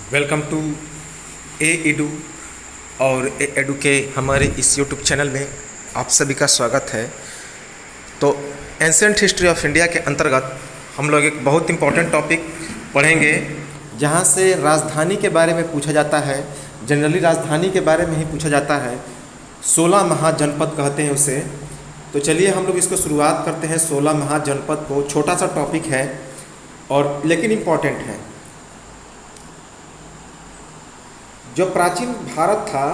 Welcome to A edu और ए edu के हमारे इस यूट्यूब चैनल में आप सभी का स्वागत है। तो एंशिएंट हिस्ट्री ऑफ इंडिया के अंतर्गत हम लोग एक बहुत इम्पोर्टेंट टॉपिक पढ़ेंगे जहाँ से राजधानी के बारे में पूछा जाता है। जनरली राजधानी के बारे में ही पूछा जाता है। 16 महाजनपद कहते हैं उसे। तो चलिए हम लोग इसको शुरुआत करते हैं। 16 महाजनपद को छोटा सा टॉपिक है और लेकिन इम्पॉर्टेंट है। जो प्राचीन भारत था,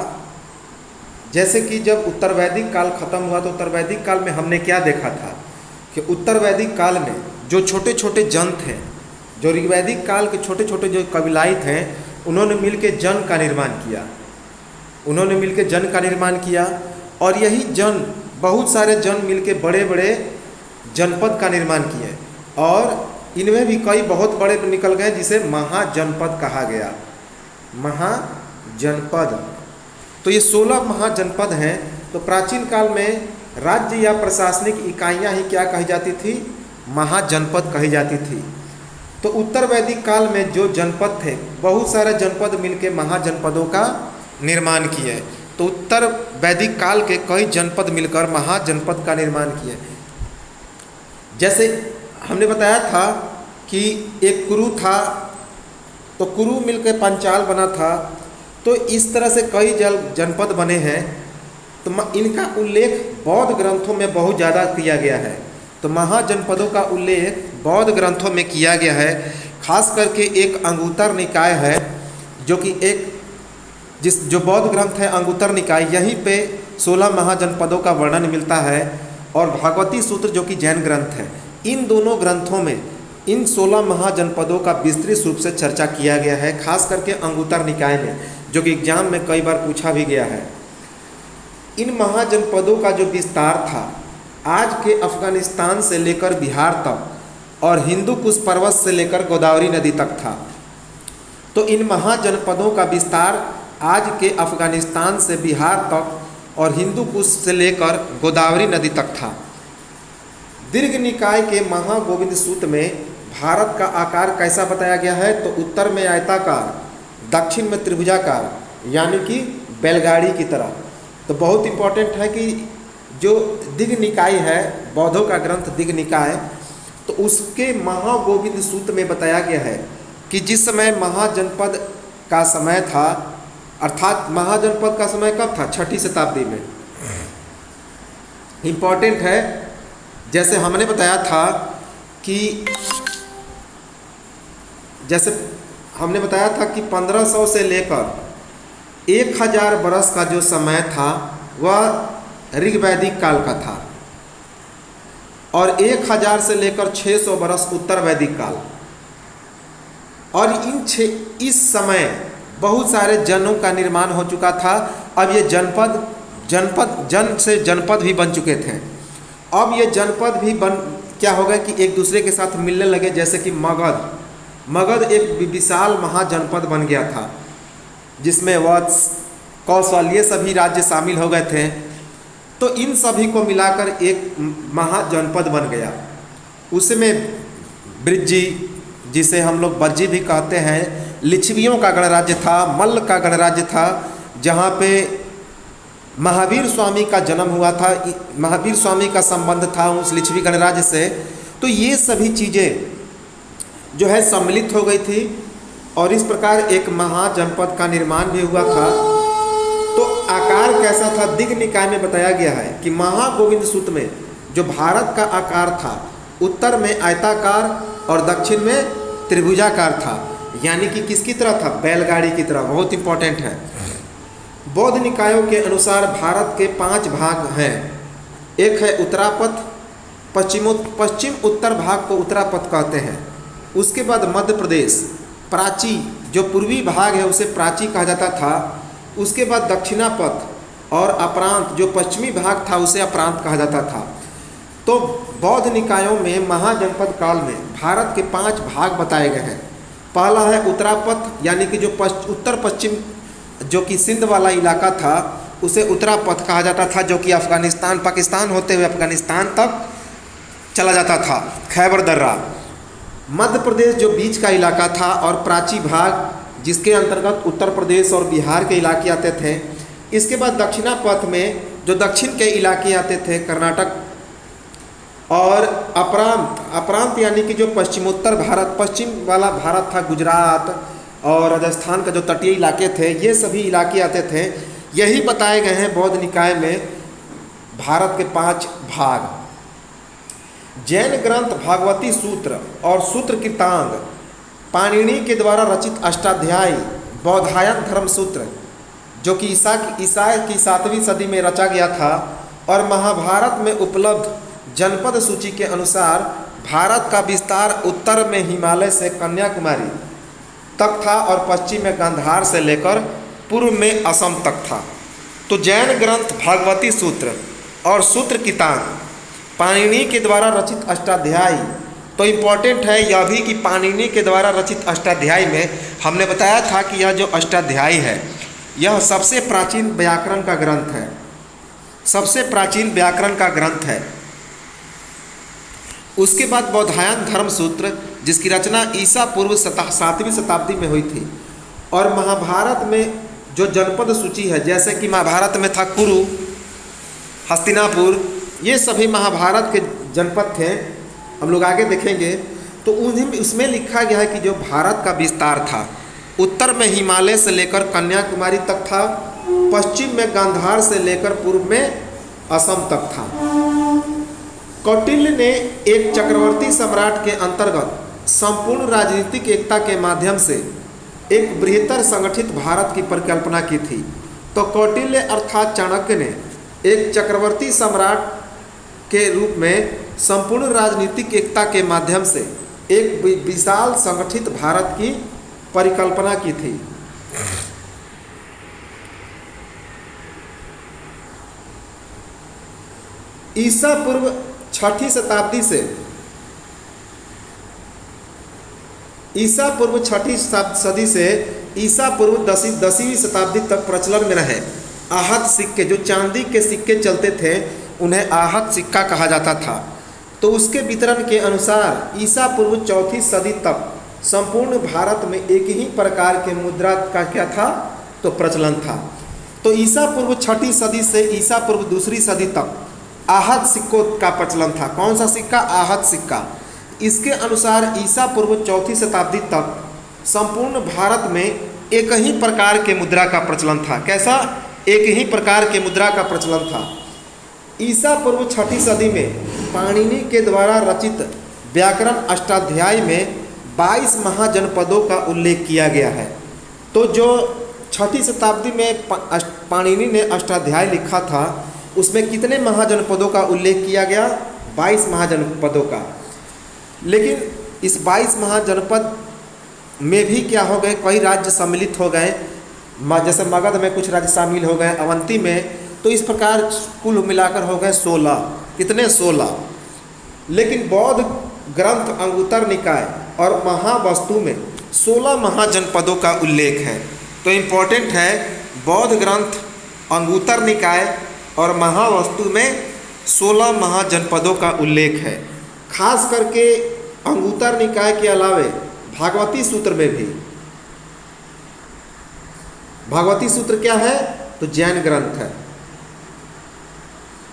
जैसे कि जब उत्तर वैदिक काल खत्म हुआ तो उत्तर वैदिक काल में हमने क्या देखा था कि उत्तर वैदिक काल में जो छोटे छोटे जन थे, जो ऋग्वैदिक काल के छोटे छोटे जो कबीलाई थे, उन्होंने मिलकर जन का निर्माण किया और यही जन, बहुत सारे जन मिलकर बड़े बड़े जनपद का निर्माण किए और इनमें भी कई बहुत बड़े निकल गए जिसे महाजनपद कहा गया। महाजनपद। तो ये 16 महाजनपद हैं। तो प्राचीन काल में राज्य या प्रशासनिक इकाइयां ही क्या कही जाती थी? महाजनपद कही जाती थी। तो उत्तर वैदिक काल में जो जनपद थे, बहुत सारे जनपद मिलकर महाजनपदों का निर्माण किए। तो उत्तर वैदिक काल के कई जनपद मिलकर महाजनपद का निर्माण किए। जैसे हमने बताया था कि एक कुरु था, तो कुरु मिलकर पंचाल बना था। तो इस तरह से कई जनपद बने हैं। तो इनका उल्लेख बौद्ध ग्रंथों में बहुत ज़्यादा किया गया है। तो महाजनपदों का उल्लेख बौद्ध ग्रंथों में किया गया है। खास करके एक अंगुत्तर निकाय है, जो कि जो बौद्ध ग्रंथ है अंगुत्तर निकाय, यहीं पे 16 महाजनपदों का वर्णन मिलता है। और भागवती सूत्र जो कि जैन ग्रंथ है, इन दोनों ग्रंथों में इन 16 महाजनपदों का विस्तृत रूप से चर्चा किया गया है। खास करके अंगुत्तर निकाय में, जो कि एग्जाम में कई बार पूछा भी गया है। इन महाजनपदों का जो विस्तार था, आज के अफगानिस्तान से लेकर बिहार तक और हिंदू कुश पर्वत से लेकर गोदावरी नदी तक था। तो इन महाजनपदों का विस्तार आज के अफगानिस्तान से बिहार तक और हिंदू कुश से लेकर गोदावरी नदी तक था। दीर्घ निकाय के महागोविंद सूत्र में भारत का आकार कैसा बताया गया है? तो उत्तर में आयताकार, दक्षिण में त्रिभुजाकार, यानी कि बैलगाड़ी की तरह। तो बहुत इम्पोर्टेंट है कि जो दीर्घ निकाय है, बौद्धों का ग्रंथ दीर्घ निकाय, तो उसके महागोविंद सूत्र में बताया गया है कि जिस समय महाजनपद का समय था, अर्थात महाजनपद का समय कब था? 6ठी शताब्दी में। इम्पोर्टेंट है। जैसे हमने बताया था कि 1500 से लेकर 1000 बरस का जो समय था वह ऋग्वैदिक काल का था और 1000 से लेकर 600 बरस उत्तर वैदिक काल। और इस समय बहुत सारे जनों का निर्माण हो चुका था। अब ये जन से जनपद भी बन चुके थे। अब ये जनपद भी क्या हो गया कि एक दूसरे के साथ मिलने लगे। जैसे कि मगध एक विशाल महाजनपद बन गया था, जिसमें वत्स, कौशल, ये सभी राज्य शामिल हो गए थे। तो इन सभी को मिलाकर एक महाजनपद बन गया। उसमें बृज्जी, जिसे हम लोग बज्जी भी कहते हैं, लिच्छवियों का गणराज्य था, मल्ल का गणराज्य था, जहाँ पे महावीर स्वामी का जन्म हुआ था। महावीर स्वामी का संबंध था उस लिच्छवी गणराज्य से। तो ये सभी चीज़ें जो है सम्मिलित हो गई थी और इस प्रकार एक महाजनपद का निर्माण भी हुआ था। तो आकार कैसा था? दीर्घ निकाय में बताया गया है कि महागोविंद सूत्र में जो भारत का आकार था, उत्तर में आयताकार और दक्षिण में त्रिभुजाकार था। यानी कि किसकी तरह था? बैलगाड़ी की तरह। बहुत इंपॉर्टेंट है। बौद्ध निकायों के अनुसार भारत के 5 भाग हैं। एक है उत्तरापथ, पश्चिम उत्तर भाग को उत्तरापथ कहते हैं। उसके बाद मध्य प्रदेश, प्राची, जो पूर्वी भाग है उसे प्राची कहा जाता था। उसके बाद दक्षिणापथ और अपरांत, जो पश्चिमी भाग था उसे अपरांत कहा जाता था। तो बौद्ध निकायों में महाजनपद काल में भारत के 5 भाग बताए गए हैं। पहला है उत्तरापथ, यानी कि जो उत्तर पश्चिम, जो कि सिंध वाला इलाका था, उसे उत्तरापथ कहा जाता था, जो कि अफगानिस्तान, पाकिस्तान होते हुए अफगानिस्तान तक चला जाता था, खैबर दर्रा। मध्य प्रदेश जो बीच का इलाका था और प्राची भाग जिसके अंतर्गत उत्तर प्रदेश और बिहार के इलाके आते थे। इसके बाद दक्षिणा पथ में जो दक्षिण के इलाके आते थे, कर्नाटक और अपरांत यानी कि जो पश्चिमोत्तर भारत, पश्चिम वाला भारत था, गुजरात और राजस्थान का जो तटीय इलाके थे, ये सभी इलाके आते थे। यही बताए गए हैं बौद्ध निकाय में भारत के 5 भाग। जैन ग्रंथ भागवती सूत्र और सूत्र कीर्तांग, पाणिनि के द्वारा रचित अष्टाध्यायी बौधायन धर्म सूत्र जो कि ईसा की 7वीं सदी में रचा गया था, और महाभारत में उपलब्ध जनपद सूची के अनुसार भारत का विस्तार उत्तर में हिमालय से कन्याकुमारी तक था और पश्चिम में गांधार से लेकर पूर्व में असम तक था। तो जैन ग्रंथ भागवती सूत्र और सूत्र कीर्तांग, पाणिनि के द्वारा रचित अष्टाध्यायी, तो इम्पॉर्टेंट है यह भी कि पाणिनि के द्वारा रचित अष्टाध्यायी में हमने बताया था कि यह जो अष्टाध्यायी है यह सबसे प्राचीन व्याकरण का ग्रंथ है, सबसे प्राचीन व्याकरण का ग्रंथ है। उसके बाद बौधायन धर्म सूत्र जिसकी रचना ईसा पूर्व 7वीं शताब्दी में हुई थी, और महाभारत में जो जनपद सूची है, जैसे कि महाभारत में था कुरु, हस्तिनापुर, ये सभी महाभारत के जनपद थे, हम लोग आगे देखेंगे। तो उसमें लिखा गया है कि जो भारत का विस्तार था उत्तर में हिमालय से लेकर कन्याकुमारी तक था, पश्चिम में गांधार से लेकर पूर्व में असम तक था। कौटिल्य ने एक चक्रवर्ती सम्राट के अंतर्गत संपूर्ण राजनीतिक एकता के माध्यम से एक बृहत्तर संगठित भारत की परिकल्पना की थी। तो कौटिल्य अर्थात चाणक्य ने एक चक्रवर्ती सम्राट के रूप में संपूर्ण राजनीतिक एकता के माध्यम से एक विशाल संगठित भारत की परिकल्पना की थी। ईसा पूर्व 6वीं शताब्दी से ईसा पूर्व 6वीं सदी से ईसा पूर्व 10वीं शताब्दी तक प्रचलन में रहे आहत सिक्के, जो चांदी के सिक्के चलते थे उन्हें आहत सिक्का कहा जाता था। तो उसके वितरण के अनुसार ईसा पूर्व 4वीं सदी तक संपूर्ण भारत में एक ही प्रकार के मुद्रा का क्या था, तो प्रचलन था। तो ईसा पूर्व 6वीं सदी से ईसा पूर्व 2री सदी तक आहत सिक्कों का प्रचलन था। कौन सा सिक्का? आहत सिक्का। इसके अनुसार ईसा पूर्व 4वीं शताब्दी तक संपूर्ण भारत में एक ही प्रकार के मुद्रा का प्रचलन था। कैसा? एक ही प्रकार के मुद्रा का प्रचलन था। ईसा पूर्व 6वीं सदी में पाणिनि के द्वारा रचित व्याकरण अष्टाध्यायी में 22 महाजनपदों का उल्लेख किया गया है। तो जो 6वीं शताब्दी में पाणिनि ने अष्टाध्यायी लिखा था उसमें कितने महाजनपदों का उल्लेख किया गया? 22 महाजनपदों का। लेकिन इस 22 महाजनपद में भी क्या हो गए, कई राज्य सम्मिलित हो गए, जैसे मगध में कुछ राज्य शामिल हो गए, अवंती में, तो इस प्रकार कुल मिलाकर हो गए 16। कितने? 16। लेकिन बौद्ध ग्रंथ अंगुत्तर निकाय और महावस्तु में 16 महाजनपदों का उल्लेख है। तो इम्पोर्टेंट है, बौद्ध ग्रंथ अंगुत्तर निकाय और महावस्तु में 16 महाजनपदों का उल्लेख है। खास करके अंगुत्तर निकाय के अलावे भागवती सूत्र में भी। भागवती सूत्र क्या है? तो जैन ग्रंथ है।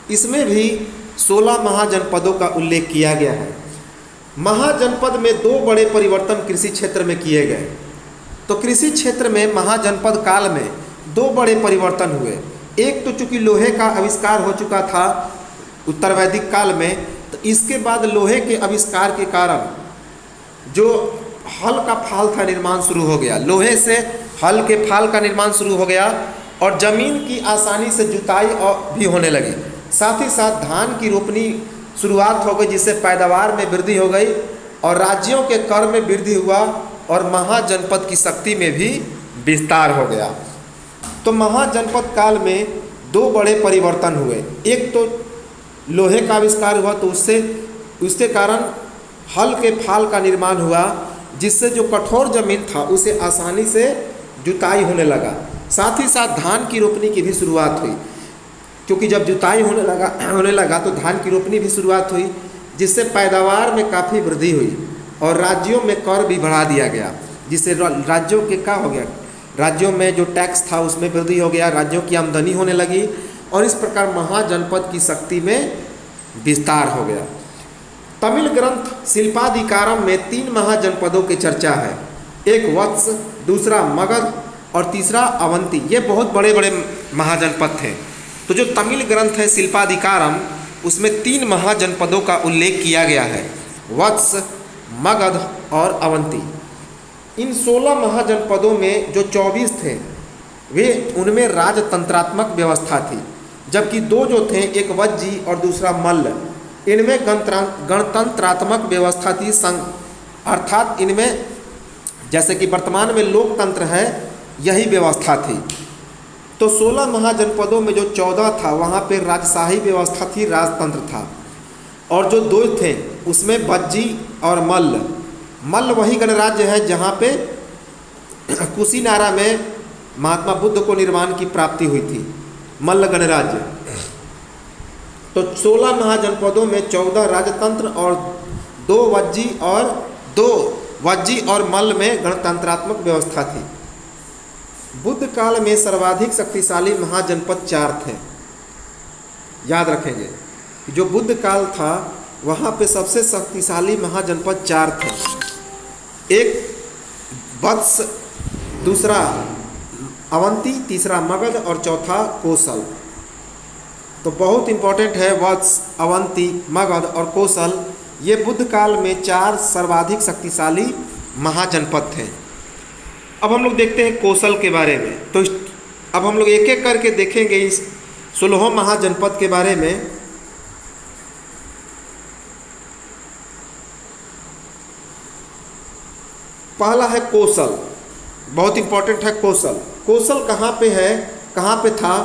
इसमें भी 16 महाजनपदों का उल्लेख किया गया है। महाजनपद में 2 बड़े परिवर्तन कृषि क्षेत्र में किए गए। तो कृषि क्षेत्र में महाजनपद काल में 2 बड़े परिवर्तन हुए। एक तो चूंकि लोहे का आविष्कार हो चुका था उत्तर वैदिक काल में, तो इसके बाद लोहे के आविष्कार के कारण जो हल का फाल का निर्माण शुरू हो गया, लोहे से हल के फाल का निर्माण शुरू हो गया और ज़मीन की आसानी से जुताई भी होने लगी। साथ ही साथ धान की रोपनी शुरुआत हो गई, जिससे पैदावार में वृद्धि हो गई और राज्यों के कर में वृद्धि हुआ और महाजनपद की शक्ति में भी विस्तार हो गया। तो महाजनपद काल में 2 बड़े परिवर्तन हुए। एक तो लोहे का आविष्कार हुआ, तो उसके कारण हल के फाल का निर्माण हुआ, जिससे जो कठोर ज़मीन था उसे आसानी से जुताई होने लगा। साथ ही साथ धान की रोपनी की भी शुरुआत हुई, क्योंकि जब जुताई होने लगा तो धान की रोपनी भी शुरुआत हुई, जिससे पैदावार में काफ़ी वृद्धि हुई और राज्यों में कर भी बढ़ा दिया गया, जिससे राज्यों के क्या हो गया, राज्यों में जो टैक्स था उसमें वृद्धि हो गया, राज्यों की आमदनी होने लगी और इस प्रकार महाजनपद की शक्ति में विस्तार हो गया। तमिल ग्रंथ शिल्पाधिकारम में 3 महाजनपदों की चर्चा है, एक वत्स, दूसरा मगध और तीसरा अवंती। ये बहुत बड़े बड़े महाजनपद थे। तो जो तमिल ग्रंथ है शिल्पाधिकारम उसमें 3 महाजनपदों का उल्लेख किया गया है, वत्स, मगध और अवंती। इन 16 महाजनपदों में जो 24 थे वे उनमें राजतंत्रात्मक व्यवस्था थी, जबकि 2 जो थे, एक वज्जी और दूसरा मल्ल, इनमें गणतंत्रात्मक व्यवस्था थी। अर्थात इनमें जैसे कि वर्तमान में लोकतंत्र है यही व्यवस्था थी। तो 16 महाजनपदों में जो 14 था वहाँ पे राजशाही व्यवस्था थी, राजतंत्र था। और जो 2 थे उसमें वज्जी और मल्ल। मल्ल वही गणराज्य है जहाँ पे कुशीनारा में महात्मा बुद्ध को निर्वाण की प्राप्ति हुई थी, मल्ल गणराज्य। तो 16 महाजनपदों में 14 राजतंत्र और 2 वज्जी और मल्ल में गणतंत्रात्मक व्यवस्था थी। बुद्ध काल में सर्वाधिक शक्तिशाली महाजनपद 4 थे। याद रखेंगे कि जो बुद्ध काल था वहाँ पे सबसे शक्तिशाली महाजनपद 4 थे, एक वत्स, दूसरा अवंती, तीसरा मगध और चौथा कोसल। तो बहुत इंपॉर्टेंट है, वत्स, अवंती, मगध और कोसल, ये बुद्ध काल में 4 सर्वाधिक शक्तिशाली महाजनपद थे। अब हम लोग देखते हैं कोसल के बारे में। तो अब हम लोग एक एक करके देखेंगे इस 16 महाजनपद के बारे में। पहला है कोसल, बहुत इंपॉर्टेंट है कोसल। कोसल कहाँ पे है, कहाँ पे था?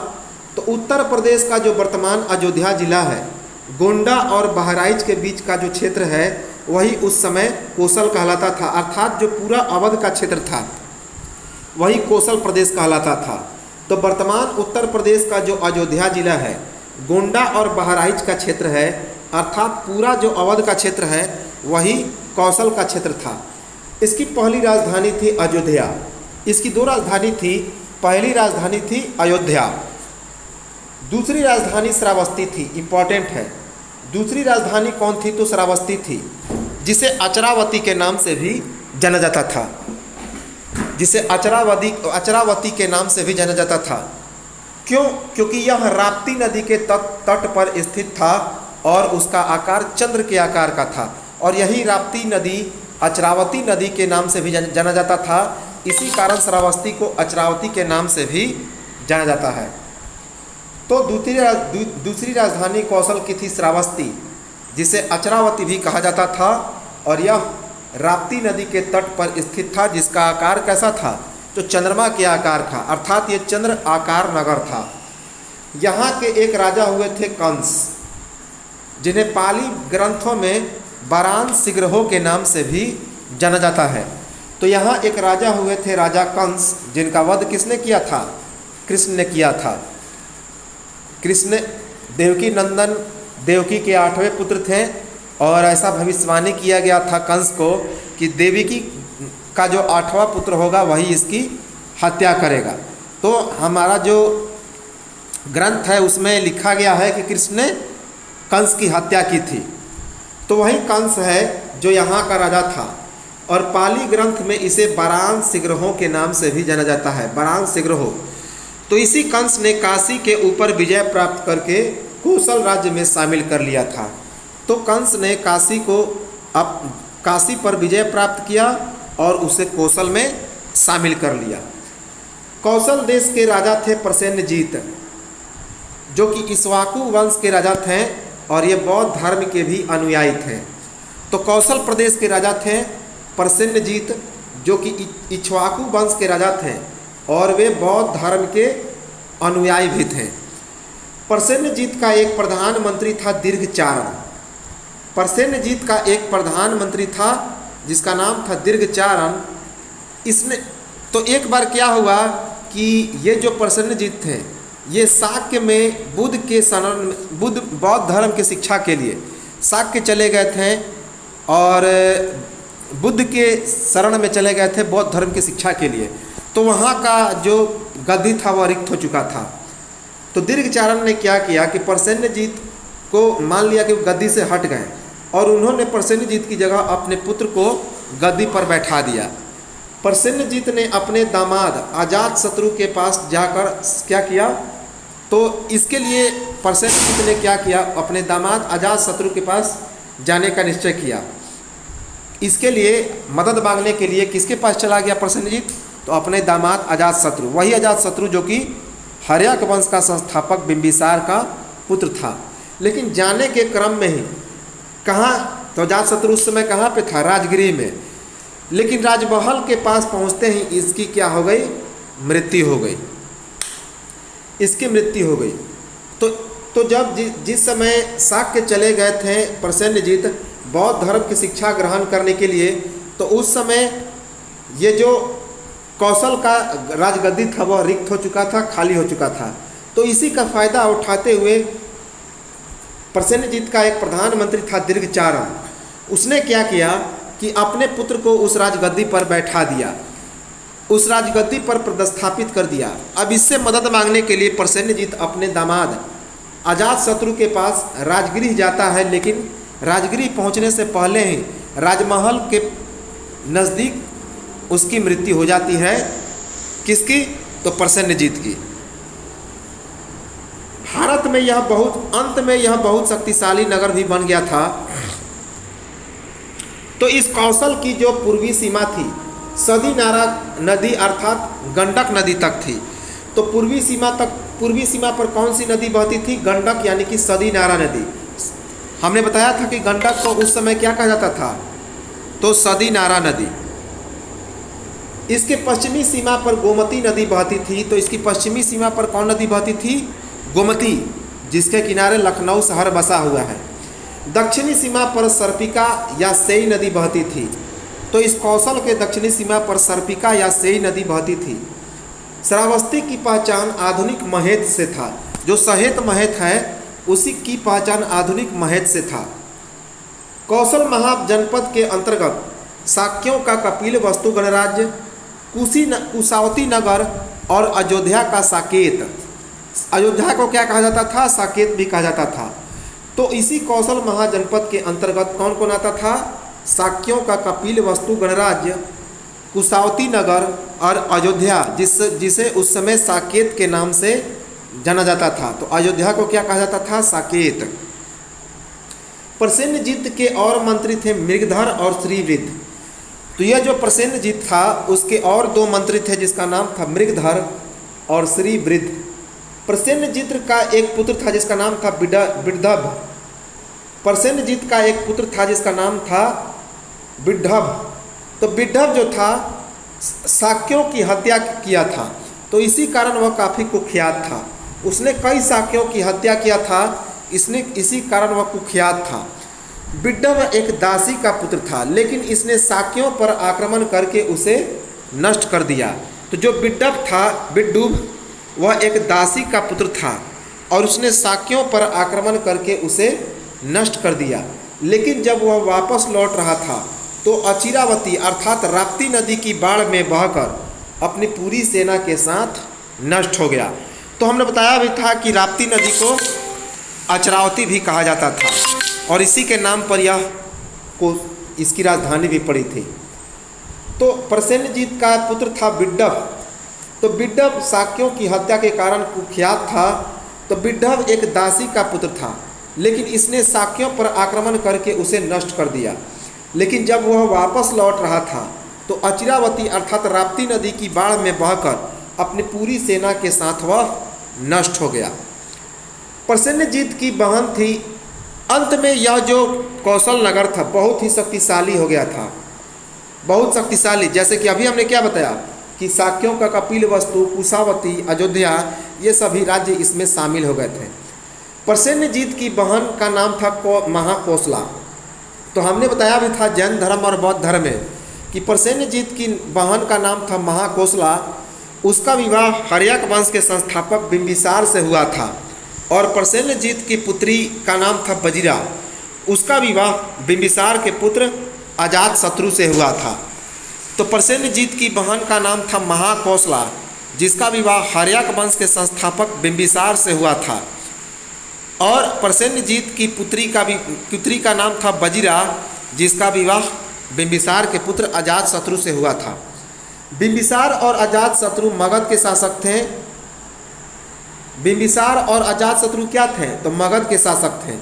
तो उत्तर प्रदेश का जो वर्तमान अयोध्या जिला है, गोंडा और बहराइच के बीच का जो क्षेत्र है वही उस समय कोसल कहलाता था। अर्थात जो पूरा अवध का क्षेत्र था वही कोसल प्रदेश कहलाता था। तो वर्तमान उत्तर प्रदेश का जो अयोध्या जिला है, गोंडा और बहराइच का क्षेत्र है, अर्थात पूरा जो अवध का क्षेत्र है वही कौशल का क्षेत्र था। इसकी पहली राजधानी थी अयोध्या। इसकी 2 राजधानी थी, पहली राजधानी थी अयोध्या, दूसरी राजधानी श्रावस्ती थी। इम्पॉर्टेंट है, दूसरी राजधानी कौन थी? तो श्रावस्ती थी, जिसे अचरावती के नाम से भी जाना जाता था, जिसे अचरावती के नाम से भी जाना जाता था। क्यों? क्योंकि यह राप्ती नदी के तट पर स्थित था और उसका आकार चंद्र के आकार का था। और यही राप्ती नदी अचरावती नदी के नाम से भी जाना जाता था। इसी कारण श्रावस्ती को अचरावती के नाम से भी जाना जाता है। तो दूसरी राजधानी कौशल की थी श्रावस्ती, जिसे अचरावती भी कहा जाता था। और यह राप्ती नदी के तट पर स्थित था, जिसका आकार कैसा था? तो चंद्रमा के आकार का, अर्थात ये चंद्र आकार नगर था। यहाँ के एक राजा हुए थे कंस, जिन्हें पाली ग्रंथों में वाराणसीग्रहों के नाम से भी जाना जाता है। तो यहाँ एक राजा हुए थे, राजा कंस, जिनका वध किसने किया था? कृष्ण ने किया था। कृष्ण देवकी नंदन, देवकी के 8वें पुत्र थे और ऐसा भविष्यवाणी किया गया था कंस को कि देवकी का जो 8वां पुत्र होगा वही इसकी हत्या करेगा। तो हमारा जो ग्रंथ है उसमें लिखा गया है कि कृष्ण ने कंस की हत्या की थी। तो वही कंस है जो यहाँ का राजा था। और पाली ग्रंथ में इसे वाराणसीग्रहों के नाम से भी जाना जाता है, वाराणसीग्रहों। तो इसी कंस ने काशी के ऊपर विजय प्राप्त करके कोसल राज्य में शामिल कर लिया था। तो कंस ने काशी पर विजय प्राप्त किया और उसे कोसल में शामिल कर लिया। कौशल देश के राजा थे प्रसेनजीत, जो कि इक्ष्वाकु वंश के राजा थे और ये बौद्ध धर्म के भी अनुयायी थे। तो कौशल प्रदेश के राजा थे प्रसेनजीत, जो कि इक्ष्वाकु वंश के राजा थे और वे बौद्ध धर्म के अनुयायी भी थे। प्रसेनजीत का एक प्रधानमंत्री था दीर्घचारण। प्रसेनजीत का एक प्रधानमंत्री था जिसका नाम था दीर्घचारण। इसने तो एक बार क्या हुआ कि ये जो प्रसेनजीत थे ये शाक्य में बुद्ध बौद्ध धर्म की शिक्षा के लिए शाक्य चले गए थे और बुद्ध के शरण में चले गए थे बौद्ध धर्म की शिक्षा के लिए, तो वहाँ का जो गद्दी था वह रिक्त हो चुका था। तो दीर्घचारण ने क्या किया कि प्रसेनजीत को मान लिया कि वो गद्दी से हट गए और उन्होंने प्रसेनजीत की जगह अपने पुत्र को गद्दी पर बैठा दिया। प्रसेनजीत ने अपने दामाद अजातशत्रु के पास जाकर क्या किया, तो इसके लिए प्रसेनजीत ने क्या किया, अपने दामाद अजातशत्रु के पास जाने का निश्चय किया। इसके लिए मदद मांगने के लिए किसके पास चला गया प्रसेनजीत, तो अपने दामाद अजातशत्रु, वही अजातशत्रु जो कि हर्यक वंश का संस्थापक बिंबिसार का पुत्र था। लेकिन जाने के क्रम में ही कहाँ, तो अजातशत्रु उस समय कहाँ पे था, राजगृह में। लेकिन राजमहल के पास पहुँचते ही इसकी क्या हो गई, मृत्यु हो गई, इसकी मृत्यु हो गई। तो जब जिस समय शाक्य चले गए थे प्रसेनजीत बौद्ध धर्म की शिक्षा ग्रहण करने के लिए, तो उस समय ये जो कौशल का राजगद्दी था वह रिक्त हो चुका था, खाली हो चुका था। तो इसी का फायदा उठाते हुए प्रसेनजीत का एक प्रधानमंत्री था दीर्घचारण, उसने क्या किया कि अपने पुत्र को उस राजगद्दी पर बैठा दिया, उस राजगद्दी पर प्रतिस्थापित कर दिया। अब इससे मदद मांगने के लिए प्रसेनजीत अपने दामाद अजातशत्रु के पास राजगृह जाता है, लेकिन राजगृह पहुंचने से पहले ही राजमहल के नज़दीक उसकी मृत्यु हो जाती है। किसकी, तो प्रसेनजीत की। भारत में यह अंत में यह बहुत शक्तिशाली नगर भी बन गया था। तो इस कौशल की जो पूर्वी सीमा थी सदी नारा नदी अर्थात गंडक नदी तक थी। तो पूर्वी सीमा पर कौन सी नदी बहती थी, गंडक, यानी कि सदी नारा नदी। हमने बताया था कि गंडक को उस समय क्या कहा जाता था, तो सदी नारा नदी। इसके पश्चिमी सीमा पर गोमती नदी बहती थी। तो इसकी पश्चिमी सीमा पर कौन नदी बहती थी, गोमती, जिसके किनारे लखनऊ शहर बसा हुआ है। दक्षिणी सीमा पर सर्पिका या सेई नदी बहती थी। तो इस कौशल के दक्षिणी सीमा पर सर्पिका या सेई नदी बहती थी। श्रावस्ती की पहचान आधुनिक महेत से था, जो सहेत महेत है उसी की पहचान आधुनिक महेत से था। कौशल महाजनपद के अंतर्गत शाक्यों का कपिल वस्तु गणराज्य, कुशावती नगर और अयोध्या का साकेत, अयोध्या को क्या कहा जाता था, साकेत भी कहा जाता था। तो इसी कौशल महाजनपद के अंतर्गत कौन कौन आता था, शाक्यों का कपिल वस्तु गणराज्य, कुशावती नगर और अयोध्या, जिसे उस समय साकेत के नाम से जाना जाता था। तो अयोध्या को क्या कहा जाता था, साकेत। प्रसेनजीत के और मंत्री थे मृगधर और श्रीवृद्ध। तो यह जो प्रसेनजीत था उसके और दो मंत्री थे जिसका नाम था मृगधर और श्रीवृद्ध। प्रसेनजीत का एक पुत्र था जिसका नाम था बिड्ढभ। प्रसेनजीत का एक पुत्र था जिसका नाम था बिड्ढभ। तो बिड्ढभ जो था शाक्यों की हत्या किया था, तो इसी कारण वह काफ़ी कुख्यात था। उसने कई शाक्यों की हत्या किया था, इसी कारण वह कुख्यात था। बिड्ढभ एक दासी का पुत्र था, लेकिन इसने शाक्यों पर आक्रमण करके उसे नष्ट कर दिया। तो जो बिड्ढभ वह एक दासी का पुत्र था और उसने शाक्यों पर आक्रमण करके उसे नष्ट कर दिया। लेकिन जब वह वापस लौट रहा था तो अचिरावती अर्थात राप्ती नदी की बाढ़ में बहकर अपनी पूरी सेना के साथ नष्ट हो गया। तो हमने बताया भी था कि राप्ती नदी को अचरावती भी कहा जाता था और इसी के नाम पर इसकी राजधानी भी पड़ी थी। तो प्रसेनजीत का पुत्र था बिड्ढभ। तो बिड्ढभ शाक्यों की हत्या के कारण कुख्यात था। तो बिड्ढभ एक दासी का पुत्र था, लेकिन इसने शाक्यों पर आक्रमण करके उसे नष्ट कर दिया। लेकिन जब वह वापस लौट रहा था तो अचिरावती अर्थात राप्ती नदी की बाढ़ में बहकर अपनी पूरी सेना के साथ वह नष्ट हो गया। प्रसेनजीत की बहन थी। अंत में यह जो कौशल नगर था बहुत ही शक्तिशाली हो गया था, बहुत शक्तिशाली। जैसे कि अभी हमने क्या बताया कि शाक्यों का कपिल वस्तु, कुशावती, अयोध्या, ये सभी राज्य इसमें शामिल हो गए थे। प्रसेनजीत की बहन का नाम था महाकोसला। तो हमने बताया भी था जैन धर्म और बौद्ध धर्म में कि प्रसेनजीत की बहन का नाम था महाकोसला। उसका विवाह हर्यक वंश के संस्थापक बिंबिसार से हुआ था और प्रसेनजीत की पुत्री का नाम था बजिरा। उसका विवाह बिंबिसार के पुत्र अजातशत्रु से हुआ था। तो प्रसेनजीत की बहन का नाम था महाकौशला, जिसका विवाह हर्यक वंश के संस्थापक बिंबिसार से हुआ था। और प्रसेनजीत की पुत्री का नाम था बजिरा, जिसका विवाह बिंबिसार के पुत्र अजातशत्रु से हुआ था। बिंबिसार और अजातशत्रु मगध के शासक थे। बिंबिसार और अजातशत्रु क्या थे? तो मगध के शासक थे।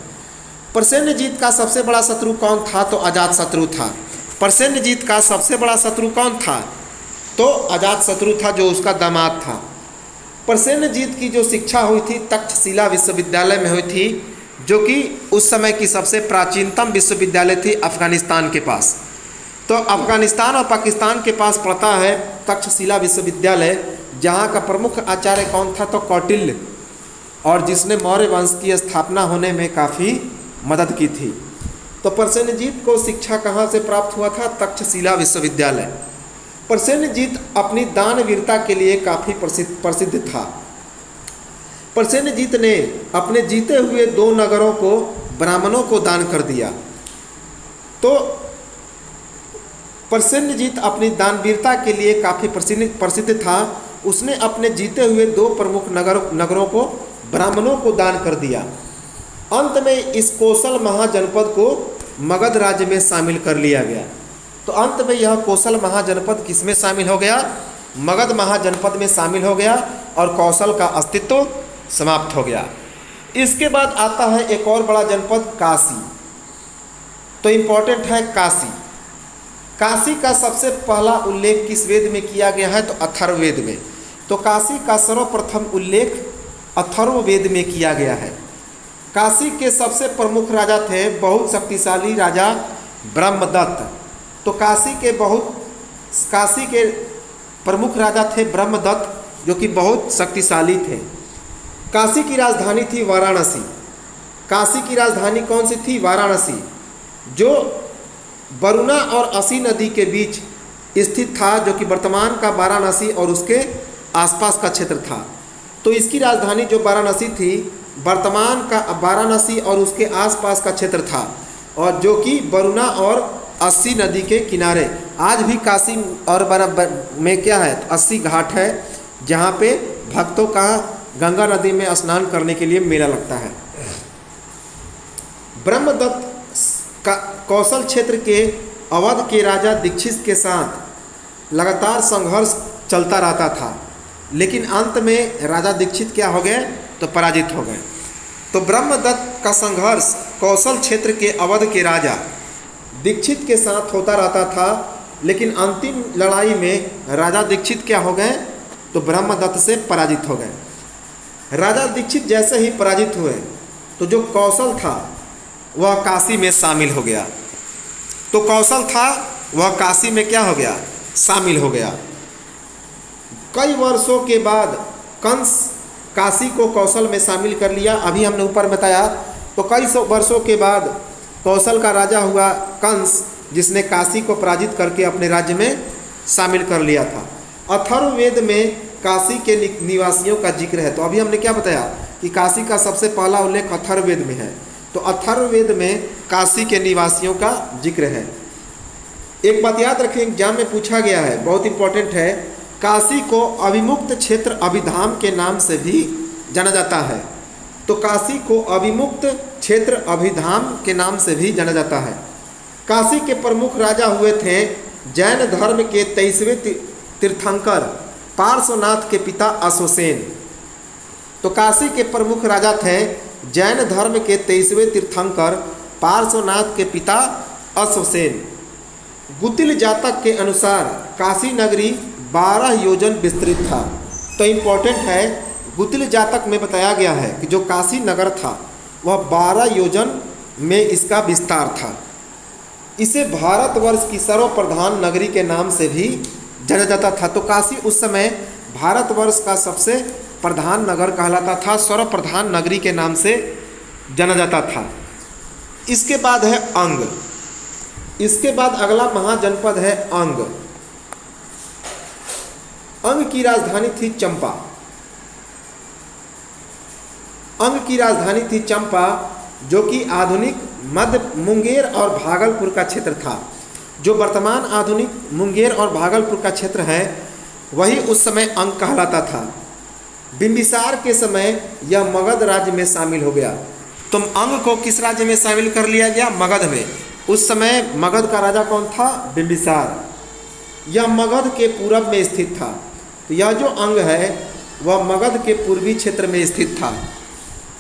प्रसेनजीत का सबसे बड़ा शत्रु कौन था? तो अजातशत्रु था। प्रसेनजीत का सबसे बड़ा शत्रु कौन था? तो अजातशत्रु था, जो उसका दामाद था। प्रसेनजीत की जो शिक्षा हुई थी तक्षशिला विश्वविद्यालय में हुई थी, जो कि उस समय की सबसे प्राचीनतम विश्वविद्यालय थी अफगानिस्तान के पास। तो अफगानिस्तान और पाकिस्तान के पास पड़ता है तक्षशिला विश्वविद्यालय, जहाँ का प्रमुख आचार्य कौन था? तो कौटिल्य, और जिसने मौर्य वंश की स्थापना होने में काफ़ी मदद की थी। तो प्रसेनजीत को शिक्षा कहाँ से प्राप्त हुआ था? तक्षशिला विश्वविद्यालय। प्रसेनजीत अपनी दानवीरता के लिए काफ़ी प्रसिद्ध था। प्रसेनजीत ने अपने जीते हुए 2 नगरों को ब्राह्मणों को दान कर दिया। तो प्रसेनजीत अपनी दानवीरता के लिए काफ़ी प्रसिद्ध था। उसने अपने जीते हुए 2 प्रमुख नगरों को ब्राह्मणों को दान कर दिया। अंत में इस कौशल महाजनपद को मगध राज्य में शामिल कर लिया गया। तो अंत में यह कौशल महाजनपद किसमें शामिल हो गया? मगध महाजनपद में शामिल हो गया, और कौशल का अस्तित्व समाप्त हो गया। इसके बाद आता है एक और बड़ा जनपद काशी। तो इम्पोर्टेंट है काशी। काशी का सबसे पहला उल्लेख किस वेद में किया गया है? तो अथर्ववेद में। तो काशी का सर्वप्रथम उल्लेख अथर्ववेद में किया गया है। काशी के सबसे प्रमुख राजा थे बहुत शक्तिशाली राजा ब्रह्मदत्त। तो काशी के प्रमुख राजा थे ब्रह्मदत्त, जो कि बहुत शक्तिशाली थे। काशी की राजधानी थी वाराणसी। काशी की राजधानी कौन सी थी? वाराणसी, जो वरुणा और असी नदी के बीच स्थित था, जो कि वर्तमान का वाराणसी और उसके आसपास का क्षेत्र था। तो इसकी राजधानी जो वाराणसी थी, वर्तमान का वाराणसी और उसके आसपास का क्षेत्र था, और जो कि वरुणा और अस्सी नदी के किनारे। आज भी काशी और में क्या है? 80 घाट है, जहाँ पे भक्तों का गंगा नदी में स्नान करने के लिए मेला लगता है। ब्रह्मदत्त का कौशल क्षेत्र के अवध के राजा दीक्षित के साथ लगातार संघर्ष चलता रहता था, लेकिन अंत में राजा दीक्षित क्या हो गए? तो पराजित हो गए। तो ब्रह्मदत्त का संघर्ष कौशल क्षेत्र के अवध के राजा दीक्षित के साथ होता रहता था, लेकिन अंतिम लड़ाई में राजा दीक्षित क्या हो गए? तो ब्रह्मदत्त से पराजित हो गए। राजा दीक्षित जैसे ही पराजित हुए, तो जो कौशल था वह काशी में शामिल हो गया। तो कौशल था वह काशी में क्या हो गया? शामिल हो गया। कई वर्षों के बाद कंस काशी को कौशल में शामिल कर लिया। अभी हमने ऊपर बताया। तो कई वर्षों के बाद कौशल का राजा हुआ कंस, जिसने काशी को पराजित करके अपने राज्य में शामिल कर लिया था। अथर्ववेद में काशी के निवासियों का जिक्र है। तो अभी हमने क्या बताया कि काशी का सबसे पहला उल्लेख अथर्ववेद में है। तो अथर्ववेद में काशी के निवासियों का जिक्र है। एक बात याद रखें, एग्जाम में पूछा गया है, बहुत इंपॉर्टेंट है। काशी को अविमुक्त क्षेत्र अभिधाम के नाम से भी जाना जाता है। तो काशी को अविमुक्त क्षेत्र अभिधाम के नाम से भी जाना जाता है। काशी के प्रमुख राजा हुए थे जैन धर्म के 23वें तीर्थंकर पार्श्वनाथ के पिता अश्वसेन। तो काशी के प्रमुख राजा थे जैन धर्म के 23वें तीर्थंकर पार्श्वनाथ के पिता अश्वसेन। गुतिल जातक के अनुसार काशी नगरी 12 योजन विस्तृत था। तो इम्पोर्टेंट है, गुतिल जातक में बताया गया है कि जो काशी नगर था वह 12 योजन में इसका विस्तार था। इसे भारतवर्ष की सर्वप्रधान नगरी के नाम से भी जाना जाता था। तो काशी उस समय भारतवर्ष का सबसे प्रधान नगर कहलाता था, सर्वप्रधान नगरी के नाम से जाना जाता था। इसके बाद है अंग। इसके बाद अगला महाजनपद है अंग। अंग की राजधानी थी चंपा। अंग की राजधानी थी चंपा, जो कि आधुनिक मध्य मुंगेर और भागलपुर का क्षेत्र था। जो वर्तमान आधुनिक मुंगेर और भागलपुर का क्षेत्र है, वही उस समय अंग कहलाता था। बिंबिसार के समय यह मगध राज्य में शामिल हो गया। तो अंग को किस राज्य में शामिल कर लिया गया? मगध में। उस समय मगध का राजा कौन था? बिंबिसार। यह मगध के पूरब में स्थित था। तो यह जो अंग है वह मगध के पूर्वी क्षेत्र में स्थित था।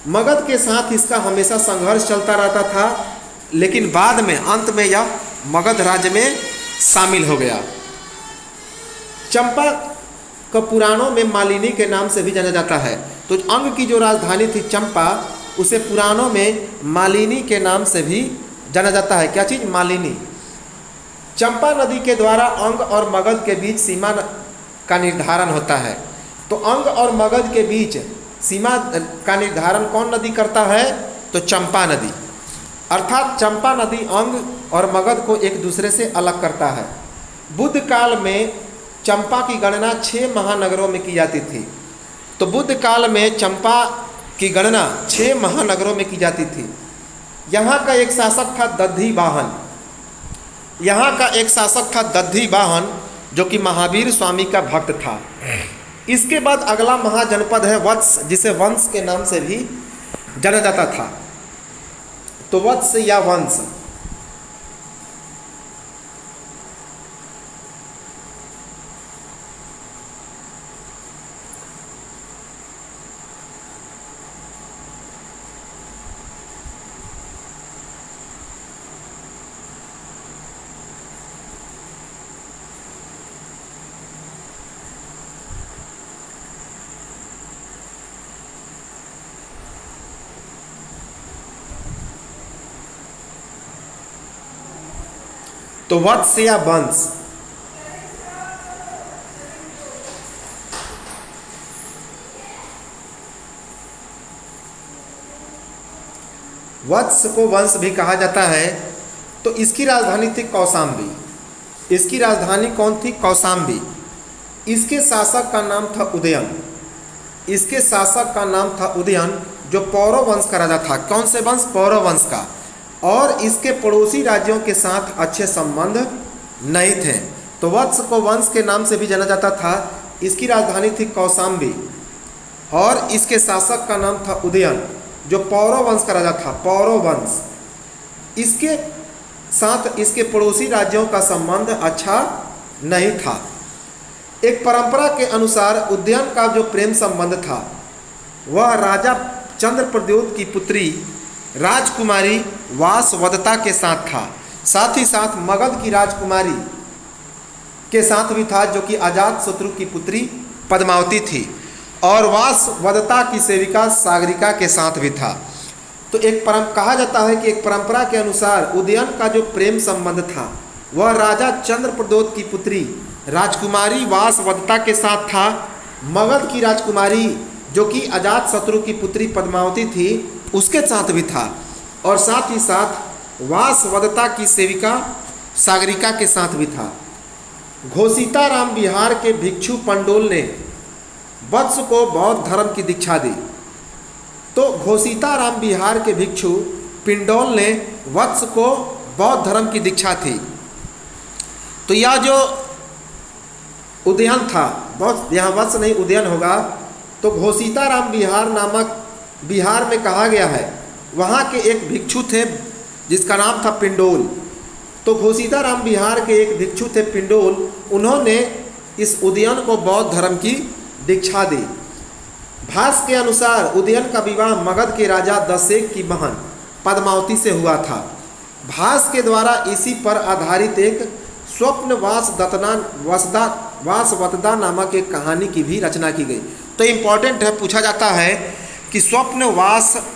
मगध के साथ इसका हमेशा संघर्ष चलता रहता था, लेकिन बाद में अंत में यह मगध राज्य में शामिल हो गया। चंपा को पुराणों में मालिनी के नाम से भी जाना जाता है। तो अंग की जो राजधानी थी चंपा, उसे पुराणों में मालिनी के नाम से भी जाना जाता है। क्या चीज़? मालिनी। चंपा नदी के द्वारा अंग और मगध के बीच सीमा का निर्धारण होता है। तो अंग और मगध के बीच सीमा का निर्धारण कौन नदी करता है? तो चंपा नदी। अर्थात चंपा नदी अंग और मगध को एक दूसरे से अलग करता है। बुद्ध काल में चंपा की गणना 6 महानगरों में की जाती थी। तो बुद्ध काल में चंपा की गणना 6 महानगरों में की जाती थी। यहाँ का एक शासक था दधिवाहन। यहाँ का एक शासक था दधिवाहन, जो कि महावीर स्वामी का भक्त था। इसके बाद अगला महाजनपद है वत्स, जिसे वंश के नाम से भी जाना जाता था। तो वत्स या वंश। तो वत्स या वंश। वत्स को वंश भी कहा जाता है। तो इसकी राजधानी थी कौशाम्बी। इसकी राजधानी कौन थी? कौशाम्बी। इसके शासक का नाम था उदयन। इसके शासक का नाम था उदयन, जो पौरव वंश का राजा था। कौन से वंश? पौरव वंश का। और इसके पड़ोसी राज्यों के साथ अच्छे संबंध नहीं थे। तो वत्स को वंश के नाम से भी जाना जाता था। इसकी राजधानी थी कौशाम्बी और इसके शासक का नाम था उदयन, जो पौरव वंश का राजा था। पौरव वंश। इसके साथ इसके पड़ोसी राज्यों का संबंध अच्छा नहीं था। एक परंपरा के अनुसार उदयन का जो प्रेम संबंध था वह राजा चंद्रप्रद्योत की पुत्री राजकुमारी वासवदत्ता के साथ था। साथ ही साथ मगध की राजकुमारी के साथ भी था, जो कि अजातशत्रु की पुत्री पद्मावती थी। और वासवदत्ता की सेविका सागरिका के साथ भी था। तो कहा जाता है कि एक परंपरा के अनुसार उदयन का जो प्रेम संबंध था वह राजा चंद्रप्रद्योत की पुत्री राजकुमारी वासवदत्ता के साथ था। मगध की राजकुमारी, जो कि अजातशत्रु की पुत्री पद्मावती थी, उसके साथ भी था। और साथ ही साथ वासवदत्ता की सेविका सागरिका के साथ भी था। घोषिताराम बिहार के भिक्षु पंडोल ने वत्स को बौद्ध धर्म की दीक्षा दी। तो घोषिताराम बिहार के भिक्षु पिंडोल ने वत्स को बौद्ध धर्म की दीक्षा थी। तो यह जो उदयन था, यहाँ वत्स नहीं उदयन होगा, तो घोषिताराम बिहार नामक बिहार में कहा गया है। वहाँ के एक भिक्षु थे जिसका नाम था पिंडोल। तो घोषिताराम बिहार के एक भिक्षु थे पिंडोल, उन्होंने इस उदयन को बौद्ध धर्म की दीक्षा दी। भाष्य के अनुसार उदयन का विवाह मगध के राजा दशेक की बहन पद्मावती से हुआ था। भाष्य के द्वारा इसी पर आधारित एक स्वप्न वासवदत्ता नामक एक कहानी की भी रचना की गई। तो इम्पॉर्टेंट है, पूछा जाता है कि स्वप्नवासदत्ता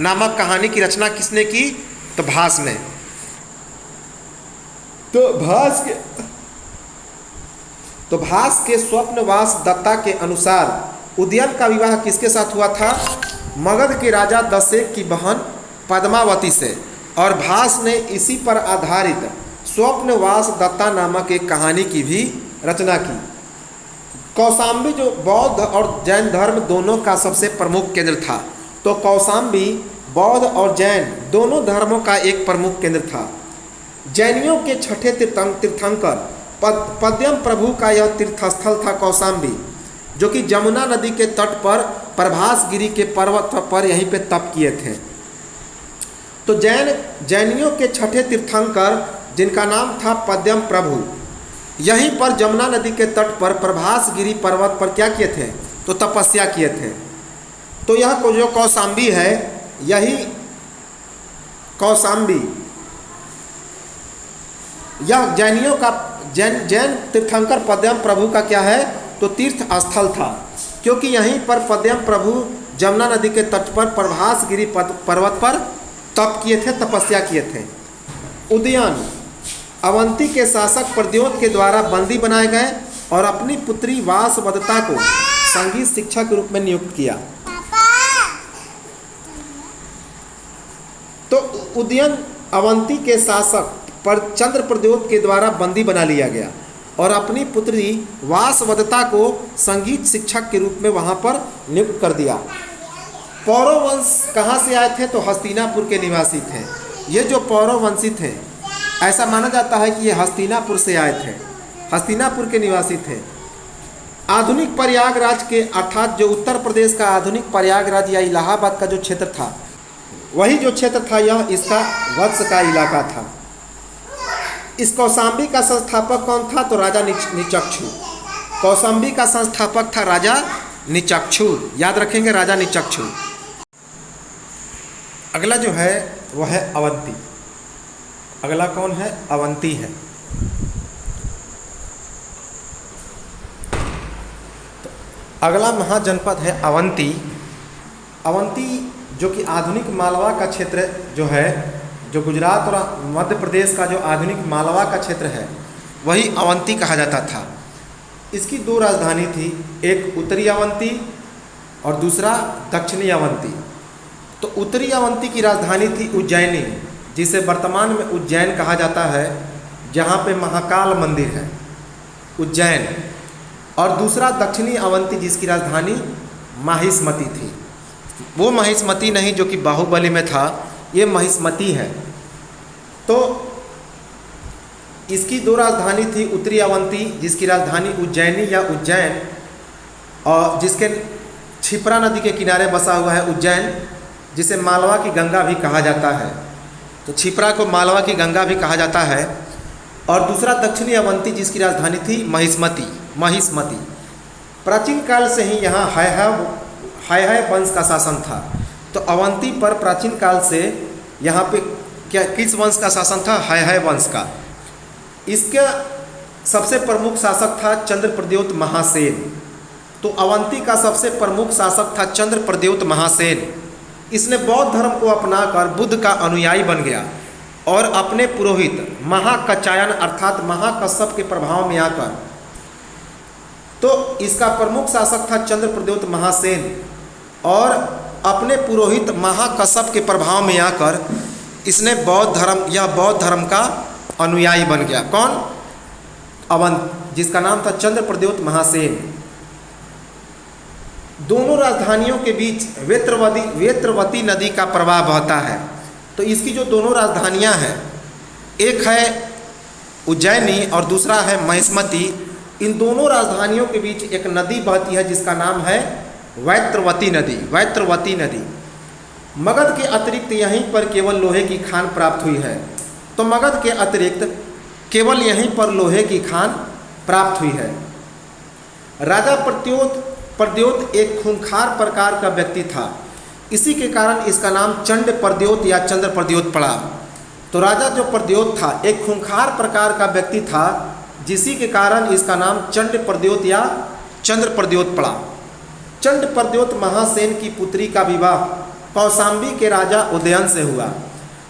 नामक कहानी की रचना किसने की? तो भास ने। तो भास के स्वप्नवासदत्ता के अनुसार उदयन का विवाह किसके साथ हुआ था? मगध के राजा दशेक की बहन पद्मावती से। और भास ने इसी पर आधारित स्वप्नवासदत्ता नामक एक कहानी की भी रचना की। कौशाम्बी जो बौद्ध और जैन धर्म दोनों का सबसे प्रमुख केंद्र था। तो कौशाम्बी बौद्ध और जैन दोनों धर्मों का एक प्रमुख केंद्र था। जैनियों के छठे तीर्थंकर पद्यम प्रभु का यह तीर्थस्थल था कौशाम्बी, जो कि जमुना नदी के तट पर प्रभासगिरी के पर्वत पर यहीं पे तप किए थे। तो जैनियों के छठे तीर्थंकर जिनका नाम था पद्यम प्रभु, यहीं पर जमुना नदी के तट पर प्रभासगिरी पर्वत पर क्या किए थे? तो तपस्या किए थे। तो यह जो कौशाम्बी है, यही कौशाम्बी यह जैनियों का जैन तीर्थंकर पद्यम प्रभु का क्या है? तो तीर्थ स्थल था, क्योंकि यहीं पर पद्यम प्रभु जमुना नदी के तट पर प्रभासगिरी पर्वत पर तप किए थे, तपस्या किए थे। उदयन अवंती के शासक प्रद्योत के द्वारा बंदी बनाए गए और अपनी पुत्री वासवदत्ता को संगीत शिक्षा के रूप में नियुक्त किया। तो उदयन अवंती के शासक पर चंद्र प्रद्योत के द्वारा बंदी बना लिया गया और अपनी पुत्री वासवदत्ता को संगीत शिक्षक के रूप में वहां पर नियुक्त कर दिया। पौरव वंश कहाँ से आए थे? तो हस्तिनापुर के निवासी थे। ये जो पौरव वंशी थे, ऐसा माना जाता है कि ये हस्तिनापुर से आए थे, हस्तिनापुर के निवासी थे। आधुनिक प्रयागराज के अर्थात जो उत्तर प्रदेश का आधुनिक प्रयागराज या इलाहाबाद का जो क्षेत्र था, वही जो क्षेत्र था यह इसका वत्स का इलाका था। इस कौशाम्बी का संस्थापक कौन था? तो राजा निचक्षु। कौशाम्बी का संस्थापक था राजा निचक्षु, याद रखेंगे, राजा निचक्षु। अगला जो है वह है अवंती। अगला कौन है? अवंती है। तो अगला महाजनपद है अवंती। अवंती जो कि आधुनिक मालवा का क्षेत्र जो है, जो गुजरात और मध्य प्रदेश का जो आधुनिक मालवा का क्षेत्र है, वही अवंती कहा जाता था। इसकी दो राजधानी थी, एक उत्तरी अवंती और दूसरा दक्षिणी अवंती। तो उत्तरी अवंती की राजधानी थी उज्जैनी, जिसे वर्तमान में उज्जैन कहा जाता है, जहाँ पे महाकाल मंदिर है, उज्जैन। और दूसरा दक्षिणी अवंती जिसकी राजधानी माहिष्मती थी। वो माहिष्मती नहीं जो कि बाहुबली में था, ये माहिष्मती है। तो इसकी दो राजधानी थी, उत्तरी अवंती जिसकी राजधानी उज्जैनी या उज्जैन, और जिसके क्षिप्रा नदी के किनारे बसा हुआ है उज्जैन, जिसे मालवा की गंगा भी कहा जाता है। तो क्षिप्रा को मालवा की गंगा भी कहा जाता है। और दूसरा दक्षिणी अवंती जिसकी राजधानी थी महिष्मती। प्राचीन काल से ही यहाँ हैहय वंश का शासन था। तो अवंती पर प्राचीन काल से यहाँ पे किस वंश का शासन था? हैहय वंश का। इसका सबसे प्रमुख शासक था चंद्र प्रद्योत महासेन। तो अवंती का सबसे प्रमुख शासक था चंद्र प्रद्योत महासेन। इसने बौद्ध धर्म को अपनाकर बुद्ध का अनुयायी बन गया और अपने पुरोहित महाकचायन अर्थात महाकश्यप के प्रभाव में आकर, तो इसका प्रमुख शासक था चंद्र प्रद्योत महासेन, और अपने पुरोहित महाकश्यप के प्रभाव में आकर इसने बौद्ध धर्म का अनुयायी बन गया। कौन? अवंत, जिसका नाम था चंद्र प्रद्योत महासेन। दोनों राजधानियों के बीच वेत्रवती नदी का प्रवाह बहता है। तो इसकी जो दोनों राजधानियां हैं, एक है उज्जैनी और दूसरा है महिष्मती। इन दोनों राजधानियों के बीच एक नदी बहती है जिसका नाम है वैत्रवती नदी। मगध के अतिरिक्त यहीं पर केवल लोहे की खान प्राप्त हुई है। तो मगध के अतिरिक्त केवल यहीं पर लोहे की खान प्राप्त हुई है। राजा प्रद्योत एक खूंखार प्रकार का व्यक्ति था। इसी के कारण इसका नाम चंड प्रद्योत या चंद्र प्रद्योत पड़ा। तो राजा जो प्रद्योत था एक खूंखार प्रकार का व्यक्ति था, जिसी के कारण इसका नाम चंड प्रद्योत या चंद्र प्रद्योत पड़ा। चंड प्रद्योत महासेन की पुत्री का विवाह कौशाम्बी के राजा उदयन से हुआ।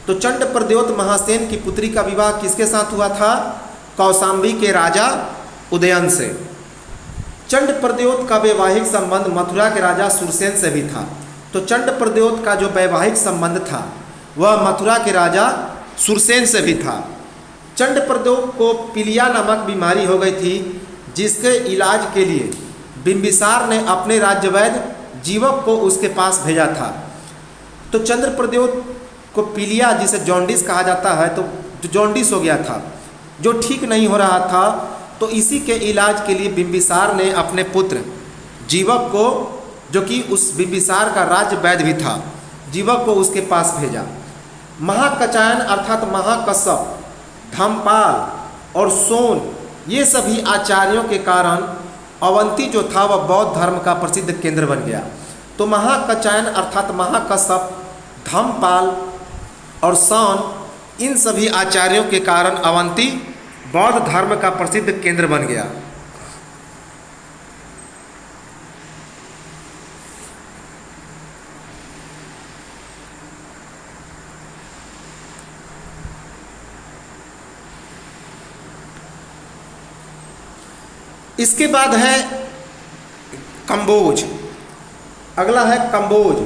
तो चंड प्रद्योत महासेन की पुत्री का विवाह किसके साथ हुआ था? कौशाम्बी के राजा उदयन से। चंड प्रद्योत का वैवाहिक संबंध मथुरा के राजा सुरसेन से भी था। तो चंड प्रद्योत का जो वैवाहिक संबंध था वह मथुरा के राजा सुरसेन से भी था। चंड प्रद्योत को पीलिया नामक बीमारी हो गई थी, जिसके इलाज के लिए बिंबिसार ने अपने राज्य वैद्य जीवक को उसके पास भेजा था। तो चंद्रप्रद्योत को पीलिया जिसे जॉन्डिस कहा जाता है, तो जो जॉन्डिस हो गया था, जो ठीक नहीं हो रहा था, तो इसी के इलाज के लिए बिंबिसार ने अपने पुत्र जीवक को, जो कि उस बिंबिसार का राज्य वैद्य भी था, जीवक को उसके पास भेजा। महाकचायन अर्थात महाकश्यप, धम्मपाल और सोन, ये सभी आचार्यों के कारण अवंती जो था वह बौद्ध धर्म का प्रसिद्ध केंद्र बन गया। तो महाकचायन अर्थात महाकश्यप, धम्मपाल और सौन, इन सभी आचार्यों के कारण अवंती बौद्ध धर्म का प्रसिद्ध केंद्र बन गया। इसके बाद है कंबोज। अगला है कंबोज।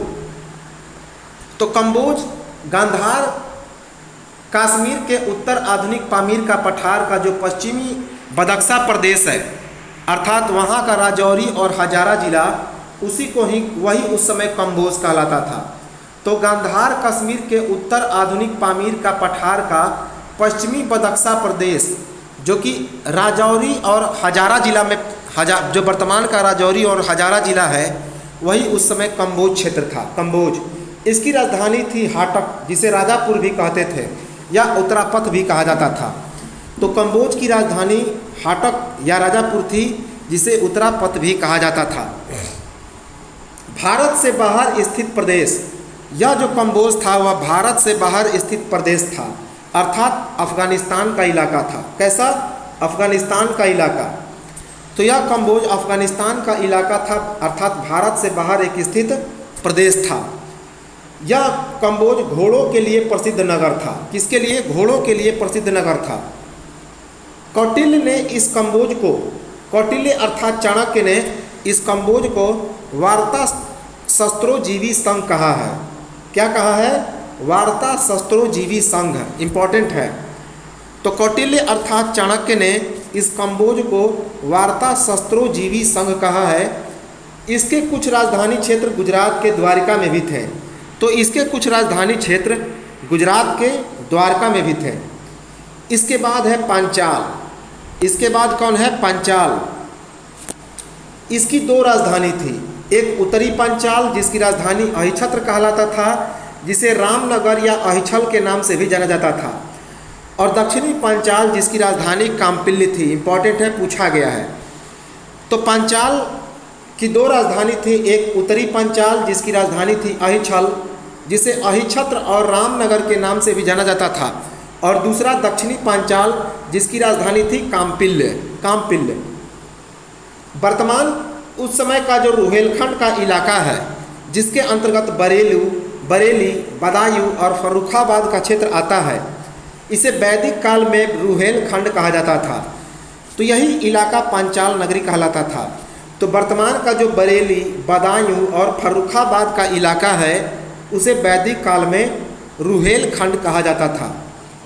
तो कंबोज गांधार कश्मीर के उत्तर आधुनिक पामीर का पठार का जो पश्चिमी बदख्शा प्रदेश है, अर्थात वहाँ का राजौरी और हजारा जिला, उसी को ही वही उस समय कंबोज कहलाता था। तो गांधार कश्मीर के उत्तर आधुनिक पामीर का पठार का पश्चिमी बदख्शा प्रदेश, जो कि राजौरी और हजारा जिला में, जो वर्तमान का राजौरी और हजारा जिला है, वही उस समय कंबोज क्षेत्र था। कंबोज, इसकी राजधानी थी हाटक, जिसे राजापुर भी कहते थे या उत्तरापथ भी कहा जाता था। तो कंबोज की राजधानी हाटक या राजापुर थी, जिसे उत्तरापथ भी कहा जाता था। भारत से बाहर स्थित प्रदेश, यह जो कंबोज था वह भारत से बाहर स्थित प्रदेश था, अर्थात अफगानिस्तान का इलाका था। कैसा? अफगानिस्तान का इलाका। तो यह कंबोज अफगानिस्तान का इलाका था, अर्थात भारत से बाहर एक स्थित प्रदेश था। यह कंबोज घोड़ों के लिए प्रसिद्ध नगर था। किसके लिए? घोड़ों के लिए प्रसिद्ध नगर था। कौटिल्य ने इस कंबोज को, कौटिल्य अर्थात चाणक्य ने इस कंबोज को वार्ता शस्त्रोजीवी संघ कहा है। क्या कहा है? वार्ता शस्त्रोजीवी संघ, इंपॉर्टेंट है। तो कौटिल्य अर्थात चाणक्य ने इस कंबोज को वार्ता शस्त्रोजीवी संघ कहा है। इसके कुछ राजधानी क्षेत्र गुजरात के द्वारका में भी थे। तो इसके कुछ राजधानी क्षेत्र गुजरात के द्वारका में भी थे। इसके बाद है पांचाल। इसके बाद कौन है? पांचाल। इसकी दो राजधानी थी, एक उत्तरी पांचाल जिसकी राजधानी अहिछत्र कहलाता था, जिसे रामनगर या अहिछल के नाम से भी जाना जाता था, और दक्षिणी पांचाल जिसकी राजधानी काम्पिल्य थी। इंपॉर्टेंट है, पूछा गया है। तो पांचाल की दो राजधानी थी, एक उत्तरी पांचाल जिसकी राजधानी थी अहिछल, जिसे अहिछत्र और रामनगर के नाम से भी जाना जाता था, और दूसरा दक्षिणी पांचाल जिसकी राजधानी थी काम्पिल्य। काम्पिल्य वर्तमान उस समय का जो रुहेलखंड का इलाका है, जिसके अंतर्गत बरेली, बदायूं और फर्रुखाबाद का क्षेत्र आता है, इसे वैदिक काल में रुहेलखंड कहा जाता था। तो यही इलाका पांचाल नगरी कहलाता था। तो वर्तमान का जो बरेली, बदायूं और फर्रुखाबाद का इलाका है, उसे वैदिक काल में रुहेलखंड कहा जाता था,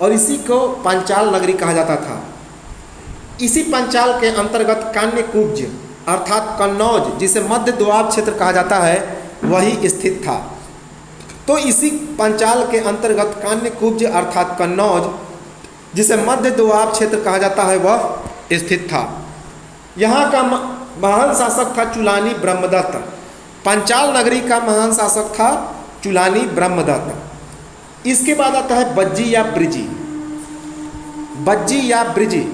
और इसी को पांचाल नगरी कहा जाता था। इसी पांचाल के अंतर्गत कान्यकुब्ज अर्थात कन्नौज, जिसे मध्य दोआब क्षेत्र कहा जाता है, वही स्थित था। तो इसी पांचाल के अंतर्गत कान्यकुब्ज अर्थात कन्नौज, जिसे मध्य दोआब क्षेत्र कहा जाता है, वह स्थित था। यहाँ का महान शासक था चुलानी ब्रह्मदत्त। पांचाल नगरी का महान शासक था चुलानी ब्रह्मदत्त। इसके बाद आता है बज्जी या ब्रिजी। बज्जी या ब्रिजी,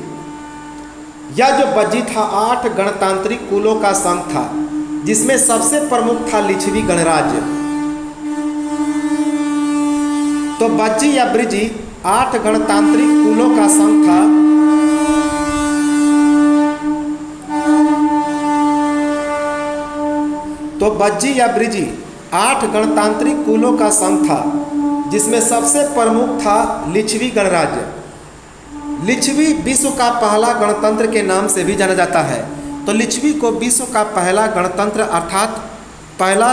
यह जो बज्जी था 8 गणतांत्रिक कुलों का संघ था, जिसमें सबसे प्रमुख था लिच्छवी गणराज्य। तो बज्जी या ब्रिजी 8 गणतांत्रिक कुलों का संघ था। तो बज्जी या ब्रिजी 8 गणतांत्रिक कुलों का संघ था, जिसमें सबसे प्रमुख था लिच्छवी गणराज्य। लिच्छवी विश्व का पहला गणतंत्र के नाम से भी जाना जाता है। तो लिच्छवी को विश्व का पहला गणतंत्र अर्थात पहला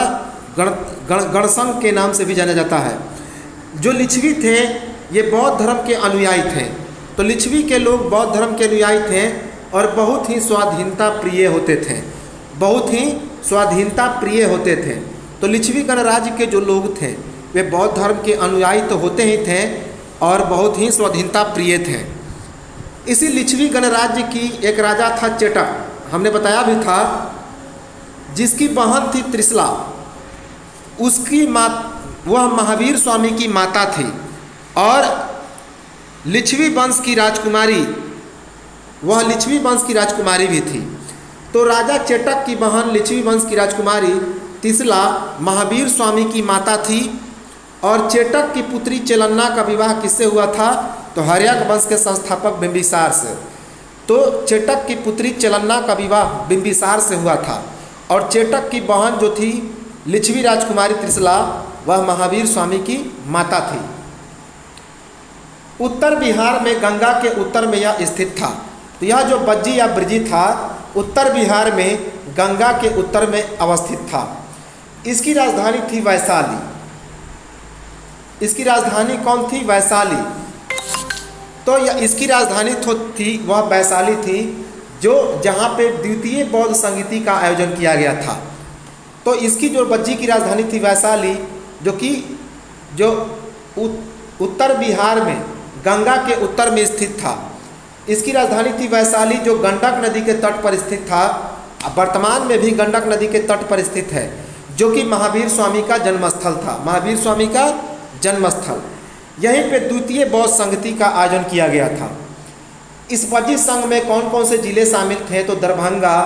गणसंघ के नाम से भी जाना जाता है। जो लिच्छवी थे ये बौद्ध धर्म के अनुयायी थे। तो लिच्छवी के लोग बौद्ध धर्म के अनुयायी थे और बहुत ही स्वाधीनता प्रिय होते थे, बहुत ही स्वाधीनता प्रिय होते थे। तो लिच्छवी गणराज्य के जो लोग थे वे बौद्ध धर्म के अनुयायी तो होते ही थे और बहुत ही स्वाधीनता प्रिय थे। इसी लिच्छवी गणराज्य की एक राजा था चेटक, हमने बताया भी था, जिसकी बहन थी त्रिशला। उसकी वह महावीर स्वामी की माता थी और लिच्छवी वंश की राजकुमारी, वह लिच्छवी वंश की राजकुमारी भी थी। तो राजा चेटक की बहन लिच्छवी वंश की राजकुमारी त्रिशला महावीर स्वामी की माता थी और चेटक की पुत्री चेलन्ना का विवाह किससे हुआ था? तो हर्यक वंश के संस्थापक बिंबिसार से। तो चेटक की पुत्री चेलन्ना का विवाह बिंबिसार से हुआ था और चेटक की बहन जो थी लिच्छवी राजकुमारी त्रिशला, वह महावीर स्वामी की माता थी। उत्तर बिहार में गंगा के उत्तर में यह स्थित था। तो यह जो बज्जी या ब्रजी था उत्तर बिहार में गंगा के उत्तर में अवस्थित था। इसकी राजधानी थी वैशाली। इसकी राजधानी कौन थी? वैशाली। तो यह इसकी राजधानी थी वह वैशाली थी, जो जहाँ पे द्वितीय बौद्ध संगीति का आयोजन किया गया था। तो इसकी जो बज्जी की राजधानी थी वैशाली, जो उत्तर बिहार में गंगा के उत्तर में स्थित था। इसकी राजधानी थी वैशाली, जो गंडक नदी के तट पर स्थित था। वर्तमान में भी गंडक नदी के तट पर स्थित है, जो कि महावीर स्वामी का जन्मस्थल था। महावीर स्वामी का जन्मस्थल, यहीं पे द्वितीय बौद्ध संगति का आयोजन किया गया था। इस बज्जी संघ में कौन कौन से जिले शामिल थे? तो दरभंगा,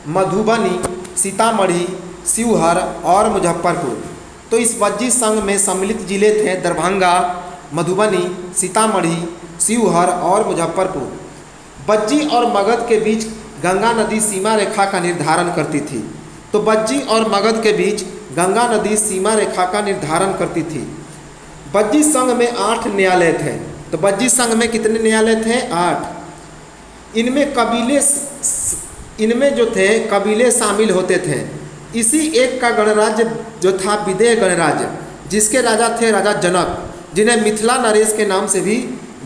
मधुबनी, सीतामढ़ी, शिवहर और मुजफ्फरपुर। तो इस बज्जी संघ में सम्मिलित जिले थे दरभंगा, मधुबनी, सीतामढ़ी, शिवहर और मुजफ्फरपुर। बज्जी और मगध के बीच गंगा नदी सीमा रेखा का निर्धारण करती थी। तो बज्जी और मगध के बीच गंगा नदी सीमा रेखा का निर्धारण करती थी। बज्जी संघ में 8 न्यायालय थे। तो बज्जी संघ में कितने न्यायालय थे? 8। इनमें जो थे कबीले शामिल होते थे। इसी एक का गणराज्य जो था विदेह गणराज्य, जिसके राजा थे राजा जनक, जिन्हें मिथिला नरेश के नाम से भी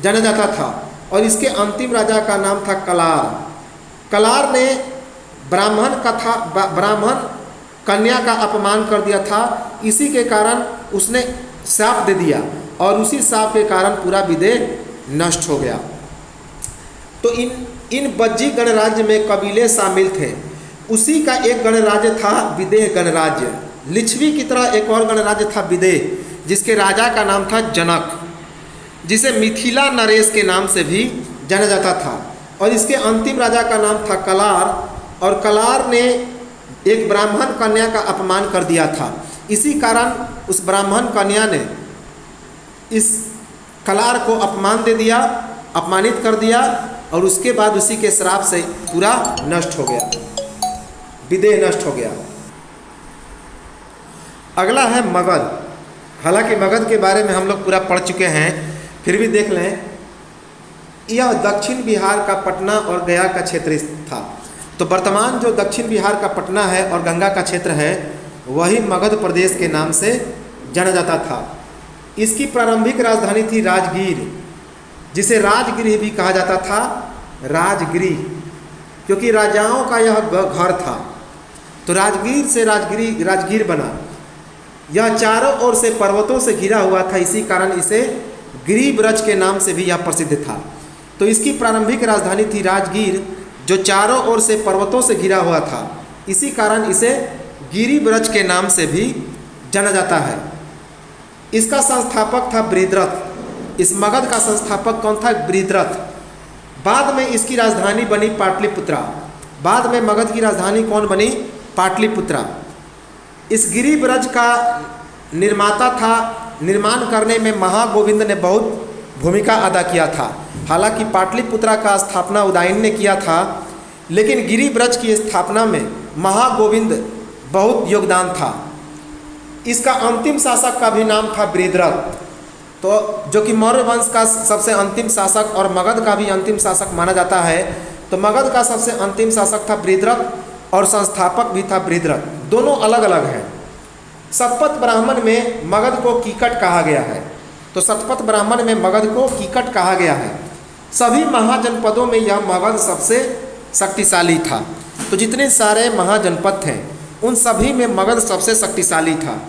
जाना जाता था। और इसके अंतिम राजा का नाम था कलार। कलार ने ब्राह्मण कन्या का अपमान कर दिया था। इसी के कारण उसने शाप दे दिया और उसी शाप के कारण पूरा विदेह नष्ट हो गया। तो इन बज्जी गणराज्य में कबीले शामिल थे। उसी का एक गणराज्य था विदेह गणराज्य। लिच्छवी की तरह एक और गणराज्य था विदेह, जिसके राजा का नाम था जनक, जिसे मिथिला नरेश के नाम से भी जाना जाता था। और इसके अंतिम राजा का नाम था कलार, और कलार ने एक ब्राह्मण कन्या का अपमान कर दिया था। इसी कारण उस ब्राह्मण कन्या ने इस कलार को अपमानित कर दिया और उसके बाद उसी के श्राप से पूरा नष्ट हो गया, विदेह नष्ट हो गया। अगला है मगध। हालांकि मगध के बारे में हम लोग पूरा पढ़ चुके हैं, फिर भी देख लें। यह दक्षिण बिहार का पटना और गया का क्षेत्र था। तो वर्तमान जो दक्षिण बिहार का पटना है और गंगा का क्षेत्र है, वही मगध प्रदेश के नाम से जाना जाता था। इसकी प्रारंभिक राजधानी थी राजगीर, जिसे राजगृह भी कहा जाता था। राजगृह, क्योंकि राजाओं का यह घर था। तो राजगीर से राजगीर बना। यह चारों ओर से पर्वतों से घिरा हुआ था, इसी कारण इसे गिरिब्रज के नाम से भी यह प्रसिद्ध था। तो इसकी प्रारंभिक राजधानी थी राजगीर, जो चारों ओर से पर्वतों से घिरा हुआ था। इसी कारण इसे गिरिब्रज के नाम से भी जाना जाता है। इसका संस्थापक था बृहद्रथ। इस मगध का संस्थापक कौन था? बृहद्रथ। बाद में इसकी राजधानी बनी पाटलिपुत्रा। बाद में मगध की राजधानी कौन बनी? पाटलिपुत्रा। इस गिरिब्रज का निर्माण करने में महागोविंद ने बहुत भूमिका अदा किया था। हालांकि पाटलिपुत्रा का स्थापना उदयन ने किया था, लेकिन गिरिब्रज की स्थापना में महागोविंद बहुत योगदान था। इसका अंतिम शासक का भी नाम था बृहद्रथ, तो जो कि मौर्य वंश का सबसे अंतिम शासक और मगध का भी अंतिम शासक माना जाता है। तो मगध का सबसे अंतिम शासक था बृहद्रथ और संस्थापक भी था बृहद्रथ। दोनों अलग अलग हैं। शतपथ ब्राह्मण में मगध को कीकट कहा गया है। तो शतपथ ब्राह्मण में मगध को कीकट कहा गया है। सभी महाजनपदों में यह मगध सबसे शक्तिशाली था। तो जितने सारे महाजनपद थे उन सभी में मगध सबसे शक्तिशाली था।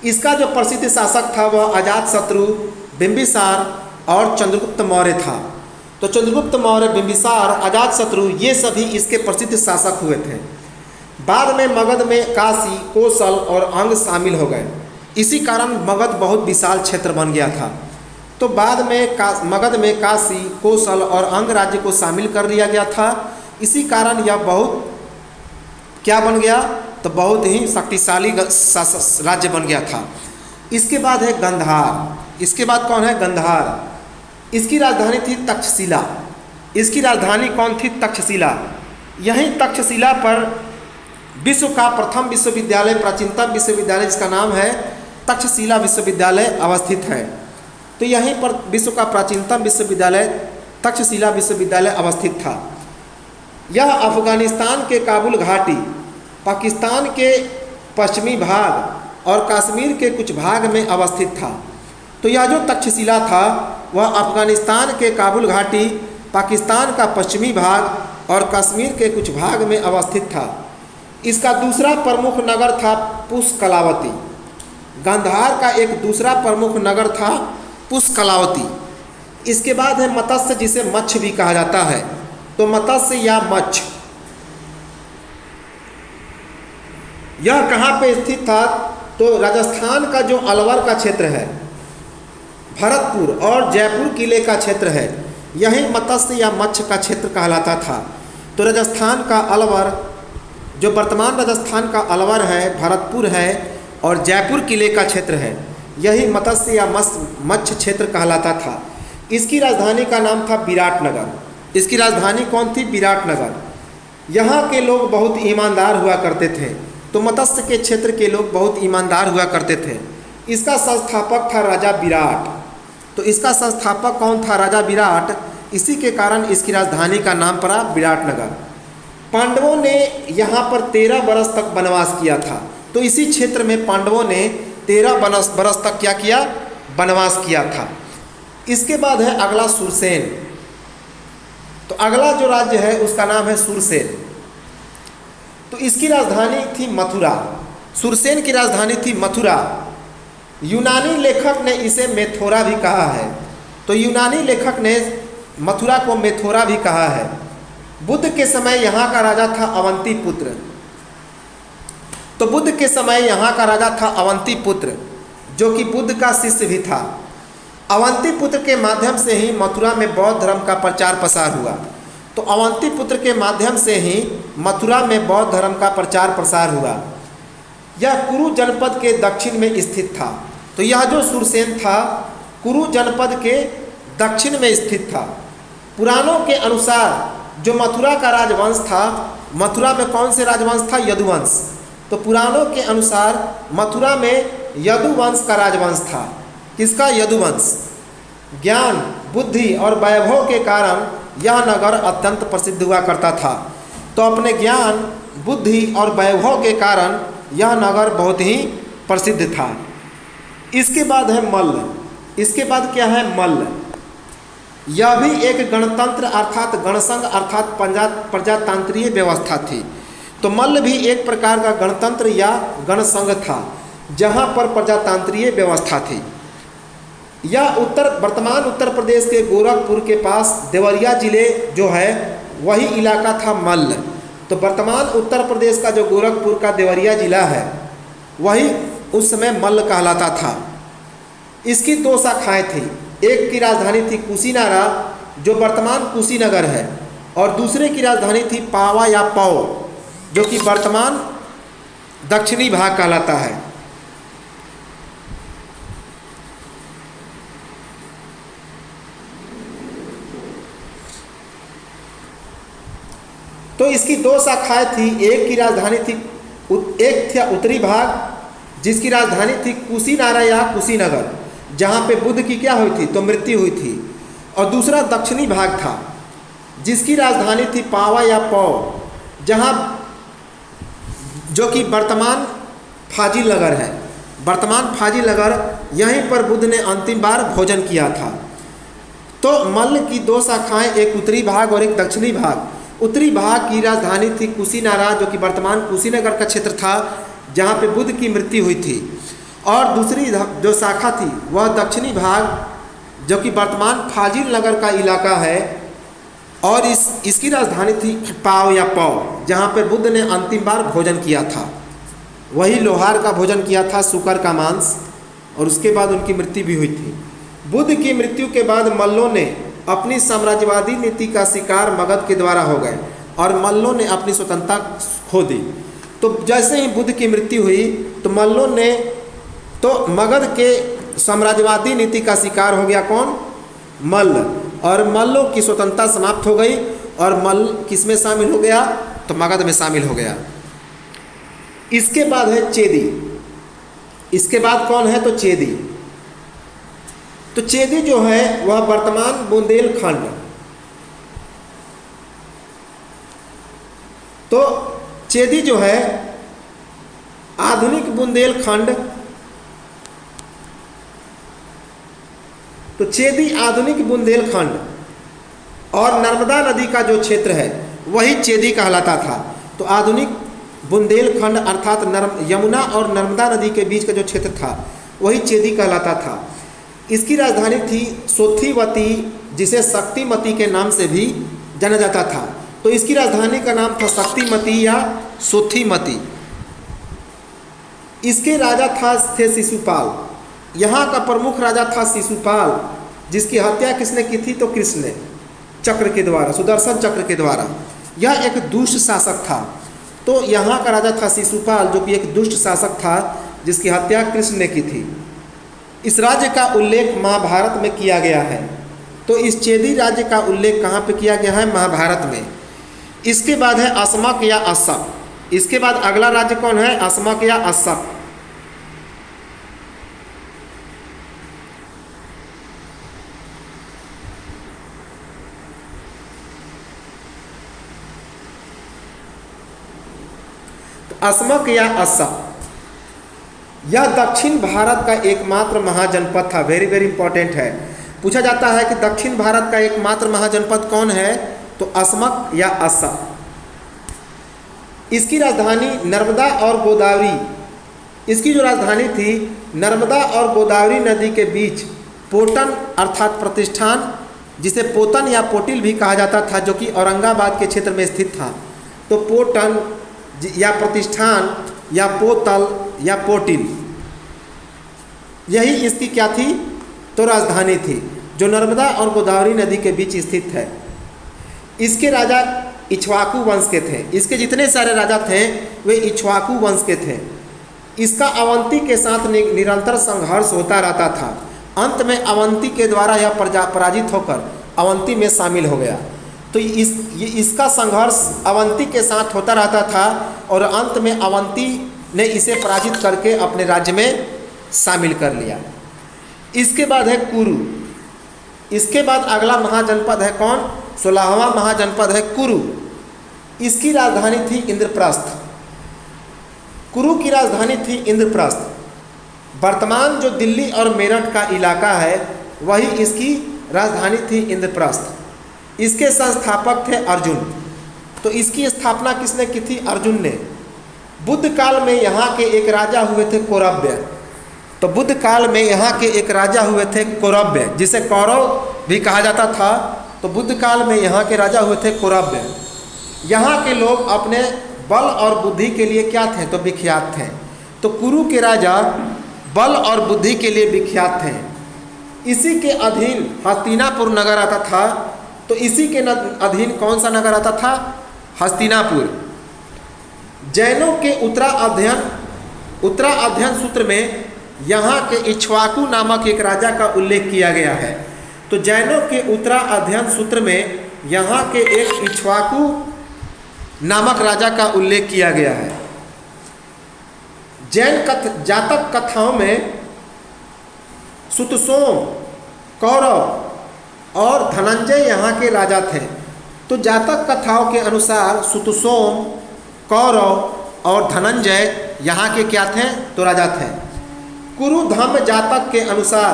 इसका जो प्रसिद्ध शासक था वह अजातशत्रु, बिंबिसार और चंद्रगुप्त मौर्य था। तो चंद्रगुप्त मौर्य, बिंबिसार, अजातशत्रु ये सभी इसके प्रसिद्ध शासक हुए थे। बाद में मगध में काशी, कौशल और अंग शामिल हो गए। इसी कारण मगध बहुत विशाल क्षेत्र बन गया था। तो बाद में मगध में काशी, कौशल और अंग राज्य को शामिल कर लिया गया था। इसी कारण यह बहुत क्या बन गया, तो बहुत ही शक्तिशाली राज्य बन गया था। इसके बाद है गंधार। इसके बाद कौन है? गंधार। इसकी राजधानी थी तक्षशिला। इसकी राजधानी कौन थी? तक्षशिला। यहीं तक्षशिला पर विश्व का प्रथम विश्वविद्यालय, प्राचीनतम विश्वविद्यालय जिसका नाम है तक्षशिला विश्वविद्यालय अवस्थित है। तो यहीं पर विश्व का प्राचीनतम विश्वविद्यालय तक्षशिला विश्वविद्यालय अवस्थित था। यह अफगानिस्तान के काबुल घाटी, पाकिस्तान के पश्चिमी भाग और कश्मीर के कुछ भाग में अवस्थित था। तो यह जो तक्षशिला था वह अफगानिस्तान के काबुल घाटी, पाकिस्तान का पश्चिमी भाग और कश्मीर के कुछ भाग में अवस्थित था। इसका दूसरा प्रमुख नगर था पुष्कलावती। गांधार का एक दूसरा प्रमुख नगर था पुष्कलावती। इसके बाद है मत्स्य, जिसे मच्छ भी कहा जाता है। तो मत्स्य या मच्छ, यह कहाँ पे स्थित था? तो राजस्थान का जो अलवर का क्षेत्र है, भरतपुर और जयपुर किले का क्षेत्र है, यही मत्स्य या मच्छ का क्षेत्र कहलाता था। तो राजस्थान का अलवर, जो वर्तमान राजस्थान का अलवर है, भरतपुर है और जयपुर किले का क्षेत्र है, यही मत्स्य या मच्छ क्षेत्र कहलाता था। इसकी राजधानी का नाम था विराटनगर। इसकी राजधानी कौन थी? विराटनगर। यहाँ के लोग बहुत ईमानदार हुआ करते थे। तो मत्स्य के क्षेत्र के लोग बहुत ईमानदार हुआ करते थे। इसका संस्थापक था राजा विराट। तो इसका संस्थापक कौन था? राजा विराट। इसी के कारण इसकी राजधानी का नाम पड़ा विराटनगर। पांडवों ने यहाँ पर 13 बरस तक वनवास किया था। तो इसी क्षेत्र में पांडवों ने 13 बरस तक क्या किया? वनवास किया था। इसके बाद है अगला सुरसेन। तो अगला जो राज्य है उसका नाम है सुरसेन। तो इसकी राजधानी थी मथुरा। सुरसेन की राजधानी थी मथुरा। यूनानी लेखक ने इसे मेथोरा भी कहा है। तो यूनानी लेखक ने मथुरा को मेथोरा भी कहा है। बुद्ध के समय यहाँ का राजा था अवंतीपुत्र। तो बुद्ध के समय यहाँ का राजा था अवंतीपुत्र, जो कि बुद्ध का शिष्य भी था। अवंतीपुत्र के माध्यम से ही मथुरा में बौद्ध धर्म का प्रचार प्रसार हुआ। तो अवंतीपुत्र के माध्यम से ही मथुरा में बौद्ध धर्म का प्रचार प्रसार हुआ। यह कुरु जनपद के दक्षिण में स्थित था। तो यह जो सुरसेन था कुरु जनपद के दक्षिण में स्थित था। पुराणों के अनुसार जो मथुरा का राजवंश था, मथुरा में कौन से राजवंश था? यदुवंश। तो पुराणों के अनुसार मथुरा में यदुवंश का राजवंश था। किसका? यदुवंश। ज्ञान, बुद्धि और वैभव के कारण यह नगर अत्यंत प्रसिद्ध हुआ करता था। तो अपने ज्ञान, बुद्धि और वैभव के कारण यह नगर बहुत ही प्रसिद्ध था। इसके बाद है मल्ल। इसके बाद क्या है? मल्ल। यह भी एक गणतंत्र अर्थात गणसंघ अर्थात प्रजातांत्रीय व्यवस्था थी। तो मल्ल भी एक प्रकार का गणतंत्र या गणसंघ था, जहाँ पर प्रजातांत्रीय व्यवस्था थी। यह वर्तमान उत्तर प्रदेश के गोरखपुर के पास देवरिया जिले जो है वही इलाका था मल्ल। तो वर्तमान उत्तर प्रदेश का जो गोरखपुर का देवरिया जिला है वही उस समय मल्ल कहलाता था। इसकी 2 शाखाएं थी। एक की राजधानी थी कुशीनारा, जो वर्तमान कुशीनगर है, और दूसरे की राजधानी थी पावा या पौ, जो कि वर्तमान दक्षिणी भाग कहलाता है। तो इसकी 2 शाखाएं थी। एक की राजधानी थी, एक था उत्तरी भाग जिसकी राजधानी थी कुशीनारा या कुशीनगर, जहाँ पे बुद्ध की क्या हुई थी? तो मृत्यु हुई थी। और दूसरा दक्षिणी भाग था जिसकी राजधानी थी पावा या पौ, जहाँ जो कि वर्तमान फाजिल नगर है। वर्तमान फाजिल नगर, यहीं पर बुद्ध ने अंतिम बार भोजन किया था। तो मल्ल की 2 शाखाएं, एक उत्तरी भाग और एक दक्षिणी भाग। उत्तरी भाग की राजधानी थी कुशीनारा, जो कि वर्तमान कुशीनगर का क्षेत्र था, जहाँ पे बुद्ध की मृत्यु हुई थी। और दूसरी जो शाखा थी वह दक्षिणी भाग जो कि वर्तमान फाजिल नगर का इलाका है, और इसकी राजधानी थी पाव या पौ, जहाँ पर बुद्ध ने अंतिम बार भोजन किया था। वही लोहार का भोजन किया था, सुकर का मांस, और उसके बाद उनकी मृत्यु भी हुई थी। बुद्ध की मृत्यु के बाद मल्लों ने अपनी साम्राज्यवादी नीति का शिकार मगध के द्वारा हो गए और मल्लों ने अपनी स्वतंत्रता खो दी। तो जैसे ही बुद्ध की मृत्यु हुई तो मल्लों ने तो मगध के साम्राज्यवादी नीति का शिकार हो गया कौन? मल्ल, और मल्लों की स्वतंत्रता समाप्त हो गई और मल्ल किस में शामिल हो गया? तो मगध में शामिल हो गया। इसके बाद है चेदी। इसके बाद कौन है? तो चेदी। तो चेदी जो है वह वर्तमान बुंदेलखंड, तो चेदी जो है आधुनिक बुंदेलखंड, तो चेदी आधुनिक बुंदेलखंड और नर्मदा नदी का जो क्षेत्र है वही चेदी कहलाता था। तो आधुनिक बुंदेलखंड अर्थात यमुना और नर्मदा नदी के बीच का जो क्षेत्र था वही चेदी कहलाता था। इसकी राजधानी थी सोथीवती, जिसे शक्तिमती के नाम से भी जाना जाता था। तो इसकी राजधानी का नाम था शक्तिमती या सोथीमती। इसके राजा थे शिशुपाल। यहाँ का प्रमुख राजा था शिशुपाल, जिसकी हत्या किसने की थी? तो कृष्ण ने, चक्र के द्वारा, सुदर्शन चक्र के द्वारा। यह एक दुष्ट शासक था। तो यहाँ का राजा था शिशुपाल, जो कि एक दुष्ट शासक था जिसकी हत्या कृष्ण ने की थी। इस राज्य का उल्लेख महाभारत में किया गया है। तो इस चेदी राज्य का उल्लेख कहाँ पे किया गया है? महाभारत में। इसके बाद है अस्मक या अस्सक। इसके बाद अगला राज्य कौन है? अस्मक या अस्सक। अस्मक या अस्सक यह दक्षिण भारत का एकमात्र महाजनपद था। वेरी वेरी इंपॉर्टेंट है, पूछा जाता है कि दक्षिण भारत का एकमात्र महाजनपद कौन है? तो अस्मक या अस्सक। इसकी राजधानी नर्मदा और गोदावरी, इसकी जो राजधानी थी नर्मदा और गोदावरी नदी के बीच पोटन अर्थात प्रतिष्ठान, जिसे पोतन या पोटिल भी कहा जाता था, जो कि औरंगाबाद के क्षेत्र में स्थित था। तो पोटन या प्रतिष्ठान या पोतल या पोटिल, यही इसकी क्या थी? तो राजधानी थी, जो नर्मदा और गोदावरी नदी के बीच स्थित है। इसके राजा इक्ष्वाकु वंश के थे। इसके जितने सारे राजा थे वे इक्ष्वाकु वंश के थे। इसका अवंती के साथ निरंतर संघर्ष होता रहता था। अंत में अवंती के द्वारा यह पराजित होकर अवंती में शामिल हो गया। तो इसका संघर्ष अवंती के साथ होता रहता था और अंत में अवंती ने इसे पराजित करके अपने राज्य में शामिल कर लिया। इसके बाद है कुरु। इसके बाद अगला महाजनपद है कौन? 16वां महाजनपद है कुरु। इसकी राजधानी थी इंद्रप्रस्थ। कुरु की राजधानी थी इंद्रप्रस्थ। वर्तमान जो दिल्ली और मेरठ का इलाका है वही इसकी राजधानी थी इंद्रप्रस्थ। इसके संस्थापक थे अर्जुन। तो इसकी स्थापना किसने की थी? अर्जुन ने। बुद्ध काल में यहाँ के एक राजा हुए थे कौरव्य। तो बुद्ध काल में यहाँ के एक राजा हुए थे कौरव्य, जिसे कौरव भी कहा जाता था। तो बुद्ध काल में यहाँ के राजा हुए थे कौरव्य। यहाँ के लोग अपने बल और बुद्धि के लिए क्या थे? तो विख्यात थे। तो कुरु के राजा बल और बुद्धि के लिए विख्यात थे। इसी के अधीन हस्तिनापुर नगर आता था। तो इसी के अधीन कौन सा नगर आता था? हस्तिनापुर। जैनों के उत्तराध्ययन सूत्र में यहाँ के इक्ष्वाकु नामक एक राजा का उल्लेख किया गया है। तो जैनों के उत्तराध्ययन सूत्र में यहाँ के एक इक्ष्वाकु नामक राजा का उल्लेख किया गया है। जैन जातक कथाओं में सुतसोम, कौरव और धनंजय यहाँ के राजा थे। तो जातक कथाओं के अनुसार सुतसोम, कौरव और धनंजय यहाँ के क्या थे? तो राजा थे। कुरु धम्म जातक के अनुसार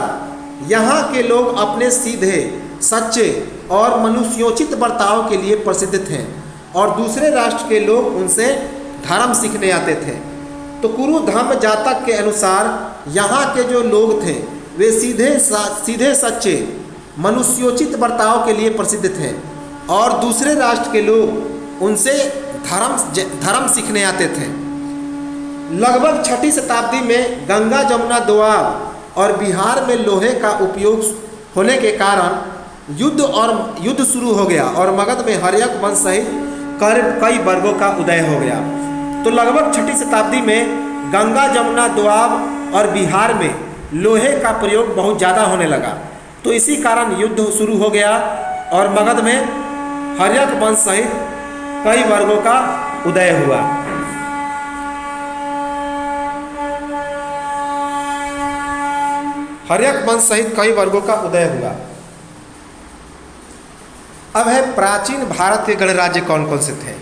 यहाँ के लोग अपने सीधे, सच्चे और मनुष्योचित बर्ताव के लिए प्रसिद्ध थे और दूसरे राष्ट्र के लोग उनसे धर्म सीखने आते थे। तो कुरु धम्म जातक के अनुसार यहाँ के जो लोग थे वे सीधे सच्चे मनुष्योचित बर्ताव के लिए प्रसिद्ध थे और दूसरे राष्ट्र के लोग उनसे धर्म सीखने आते थे। लगभग 6वीं शताब्दी में गंगा जमुना दोआब और बिहार में लोहे का उपयोग होने के कारण युद्ध शुरू हो गया और मगध में हर्यक वंश सहित कई वर्गों का उदय हो गया। तो लगभग 6वीं शताब्दी में गंगा जमुना दोआब और बिहार में लोहे का प्रयोग बहुत ज़्यादा होने लगा, तो इसी कारण युद्ध शुरू हो गया और मगध में हर्यक वंश सहित कई वर्गों का उदय हुआ। हर्यक वंश सहित कई वर्गों का उदय हुआ। अब है प्राचीन भारत के गणराज्य कौन कौन से थे।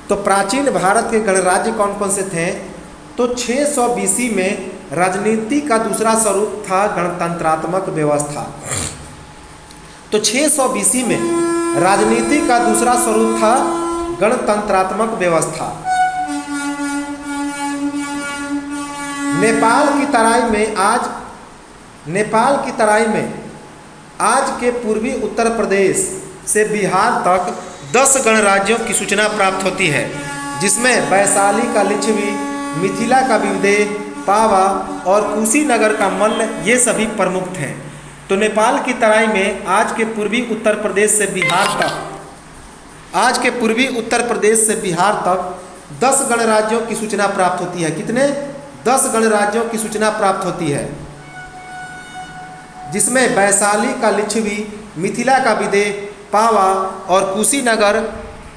तो प्राचीन भारत के गणराज्य कौन कौन से थे, तो 600 BC में राजनीति का दूसरा स्वरूप था गणतंत्रात्मक व्यवस्था। तो 600 BC में राजनीति का दूसरा स्वरूप था गणतंत्रात्मक व्यवस्था। नेपाल की तराई में आज के पूर्वी उत्तर प्रदेश से बिहार तक 10 गणराज्यों की सूचना प्राप्त होती है, जिसमें वैशाली का लिच्छवी, मिथिला का विदेह, पावा और कुशीनगर का मल्ल ये सभी प्रमुख थे। तो नेपाल की तराई में आज के पूर्वी उत्तर प्रदेश से बिहार तक 10 गणराज्यों की सूचना प्राप्त होती है। कितने? 10 गणराज्यों की सूचना प्राप्त होती है, जिसमें वैशाली का लिच्छवी, मिथिला का विदेह, पावा और कुशीनगर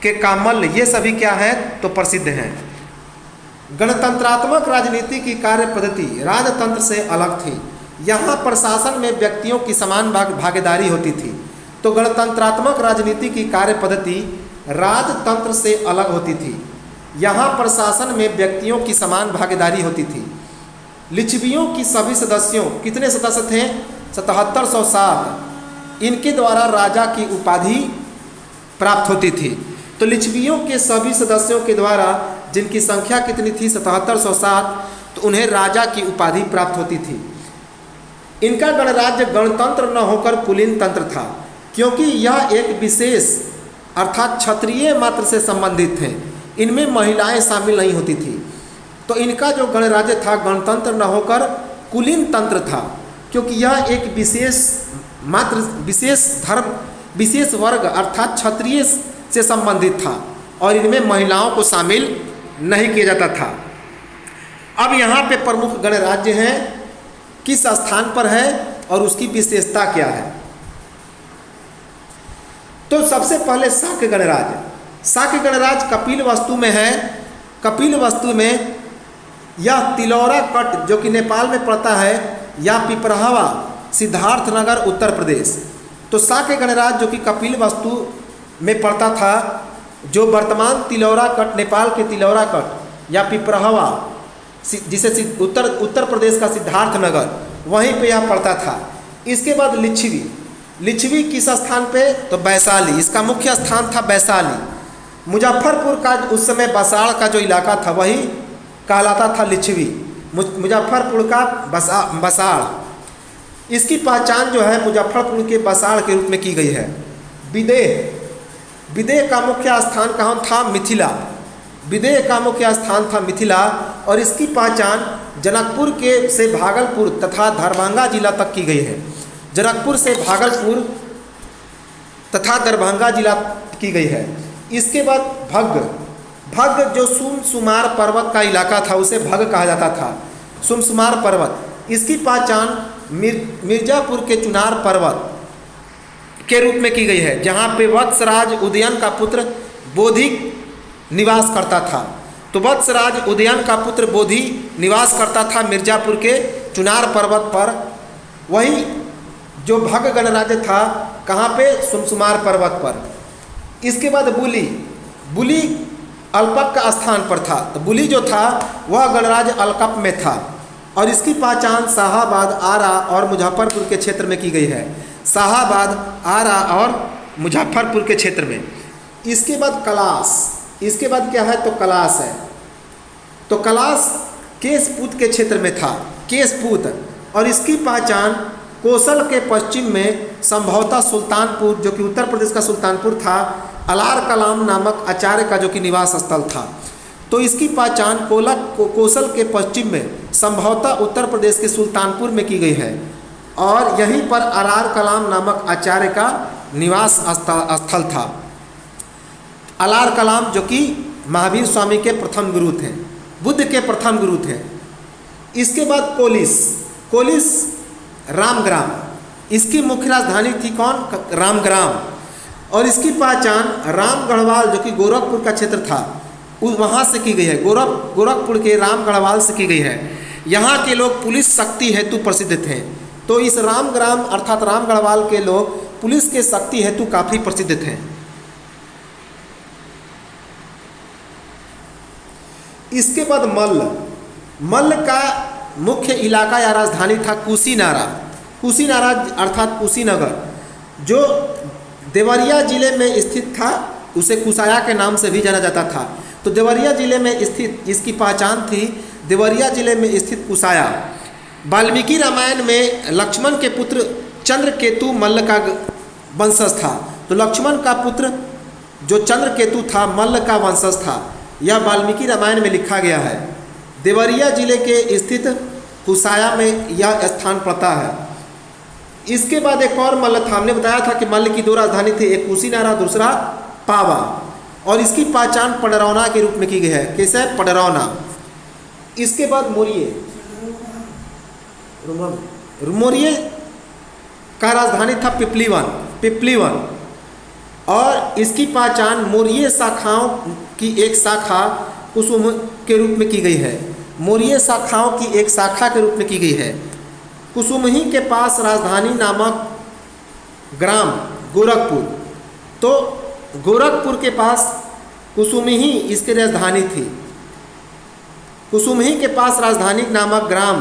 के कामल्ल ये सभी क्या हैं, तो प्रसिद्ध हैं। गणतंत्रात्मक राजनीति की कार्य पद्धति राजतंत्र से अलग थी। यहाँ प्रशासन में व्यक्तियों की समान भागीदारी होती थी। तो गणतंत्रात्मक राजनीति की कार्य पद्धति राजतंत्र से अलग होती थी। यहाँ प्रशासन में व्यक्तियों की समान भागीदारी होती थी। लिच्छवियों की सभी सदस्यों, कितने सदस्य थे? 7707। इनके द्वारा राजा की उपाधि प्राप्त होती थी। तो लिच्छवियों के सभी सदस्यों के द्वारा, जिनकी संख्या कितनी थी? 7707, तो उन्हें राजा की उपाधि प्राप्त होती थी। इनका गणराज्य गणतंत्र न होकर कुलीन तंत्र था, क्योंकि यह एक विशेष अर्थात क्षत्रिय मात्र से संबंधित थे। इनमें महिलाएं शामिल नहीं होती थी। तो इनका जो गणराज्य था गणतंत्र न होकर कुलीन तंत्र था, क्योंकि यह एक विशेष वर्ग अर्थात क्षत्रिय से संबंधित था और इनमें महिलाओं को शामिल नहीं किया जाता था। अब यहाँ पे प्रमुख गणराज्य हैं, किस स्थान पर है और उसकी विशेषता क्या है। तो सबसे पहले शाक्य गणराज्य। शाक्य गणराज्य कपिलवस्तु में है। कपिलवस्तु में यह तिलौरा कट जो कि नेपाल में पड़ता है, या पिपरहवा, सिद्धार्थनगर, उत्तर प्रदेश। तो शाक्य गणराज्य जो कि कपिलवस्तु में पड़ता था, जो वर्तमान तिलौरा कट, नेपाल के तिलौरा कट या पिपरहवा, जिसे उत्तर प्रदेश का सिद्धार्थनगर, वहीं पे यह पड़ता था। इसके बाद लिच्छवी किस स्थान पे? तो वैशाली। इसका मुख्य स्थान था वैशाली। मुजफ्फरपुर का उस समय बसाड़ का जो इलाका था वही कहलाता था लिच्छवी। मुजफ्फरपुर का बसाड़। इसकी पहचान जो है मुजफ्फरपुर के बसाड़ के रूप में की गई है। विदेह का मुख्य स्थान कहाँ था? मिथिला। विदेह का मुख्य स्थान था मिथिला और इसकी पहचान जनकपुर से भागलपुर तथा दरभंगा जिला तक की गई है। जनकपुर से भागलपुर तथा दरभंगा जिला की गई है। इसके बाद भग्ग जो सुमसुमार पर्वत का इलाका था उसे भग्ग कहा जाता था। सुमसुमार पर्वत, इसकी पहचान मिर्जापुर के चुनार पर्वत के रूप में की गई है, जहाँ पे वत्सराज उदयन का पुत्र बोधि निवास करता था। तो वत्सराज उदयन का पुत्र बोधि निवास करता था मिर्जापुर के चुनार पर्वत पर। वही जो भग्ग गणराज्य था कहाँ पे? सुमसुमार पर्वत पर। इसके बाद बुली अल्पक का स्थान पर था। तो बुली जो था वह गणराज्य अलकप में था और इसकी पहचान शाहाबाद, आरा और मुजफ्फरपुर के क्षेत्र में की गई है। शाहाबाद, आरा और मुजफ्फरपुर के क्षेत्र में। इसके बाद कलाश। इसके बाद क्या है? तो कलाश है। तो कलाश केशपूत के क्षेत्र में था, केशपूत। और इसकी पहचान कोसल के पश्चिम में संभवतः सुल्तानपुर, जो कि उत्तर प्रदेश का सुल्तानपुर था, अलार कलाम नामक आचार्य का जो कि निवास स्थल था। तो इसकी पहचान कोसल के पश्चिम में संभवतः उत्तर प्रदेश के सुल्तानपुर में की गई है और यहीं पर अलार कलाम नामक आचार्य का निवास स्थल था। अलार कलाम जो कि महावीर स्वामी के प्रथम गुरु थे, बुद्ध के प्रथम गुरु थे। इसके बाद कोलिस रामग्राम, इसकी मुख्य राजधानी थी कौन? रामग्राम। और इसकी पहचान रामगढ़वाल जो कि गोरखपुर का क्षेत्र था वहाँ से की गई है, गोरखपुर के रामगढ़वाल से की गई है। यहाँ के लोग पुलिस शक्ति हेतु प्रसिद्ध थे। तो इस रामग्राम अर्थात रामगढ़वाल के लोग पुलिस के शक्ति हेतु काफ़ी प्रसिद्ध थे। इसके बाद मल्ल का मुख्य इलाका या राजधानी था कुशीनारा अर्थात कुशीनगर, जो देवरिया जिले में स्थित था। उसे कुसाया के नाम से भी जाना जाता था। तो देवरिया जिले में स्थित इसकी पहचान थी, देवरिया जिले में स्थित कुसाया। वाल्मीकि रामायण में लक्ष्मण के पुत्र चंद्रकेतु मल्ल का वंशज था। तो लक्ष्मण का पुत्र जो चंद्रकेतु था मल्ल का वंशज था, यह वाल्मीकि रामायण में लिखा गया है। देवरिया जिले के स्थित कुसाया में यह स्थान पड़ता है। इसके बाद एक और मल्ल था, हमने बताया था कि मल्ल की दो राजधानी थी, एक कुशीनारा दूसरा पावा। और इसकी पहचान पडरौना के रूप में की गई है। कैसे? पडरौना। इसके बाद मोरिये का राजधानी था पिपलीवन। और इसकी पहचान मोरिये शाखाओं की एक शाखा कुसुम के रूप में की गई है। मोरिये शाखाओं की एक शाखा के रूप में की गई है। कुसुमही के पास राजधानी नामक ग्राम गोरखपुर। तो गोरखपुर के पास कुसुमही इसकी राजधानी थी। कुसुमही के पास राजधानी नामक ग्राम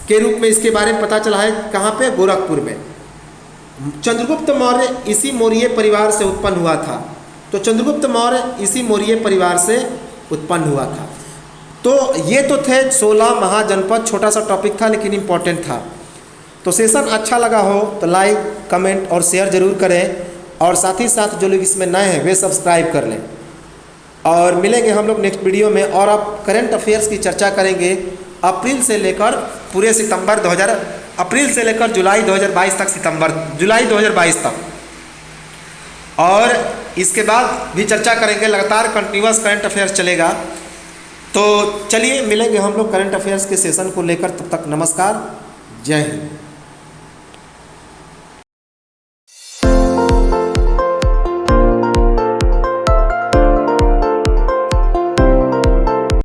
के रूप में इसके बारे में पता चला है। कहाँ पे? गोरखपुर में। चंद्रगुप्त मौर्य इसी मौर्य परिवार से उत्पन्न हुआ था। तो चंद्रगुप्त मौर्य इसी मौर्य परिवार से उत्पन्न हुआ था। तो ये तो थे 16 महाजनपद। छोटा सा टॉपिक था लेकिन इम्पोर्टेंट था। तो सेशन अच्छा लगा हो तो लाइक, कमेंट और शेयर ज़रूर करें। और साथ ही साथ जो लोग इसमें नए हैं वे सब्सक्राइब कर लें। और मिलेंगे हम लोग नेक्स्ट वीडियो में। और अब करंट अफेयर्स की चर्चा करेंगे अप्रैल से लेकर पूरे अप्रैल से लेकर जुलाई 2022 तक, जुलाई 2022 तक। और इसके बाद भी चर्चा करेंगे। लगातार कंटिन्यूअस करंट अफेयर्स चलेगा। तो चलिए मिलेंगे हम लोग करंट अफेयर्स के सेशन को लेकर। तब तक नमस्कार, जय हिंद।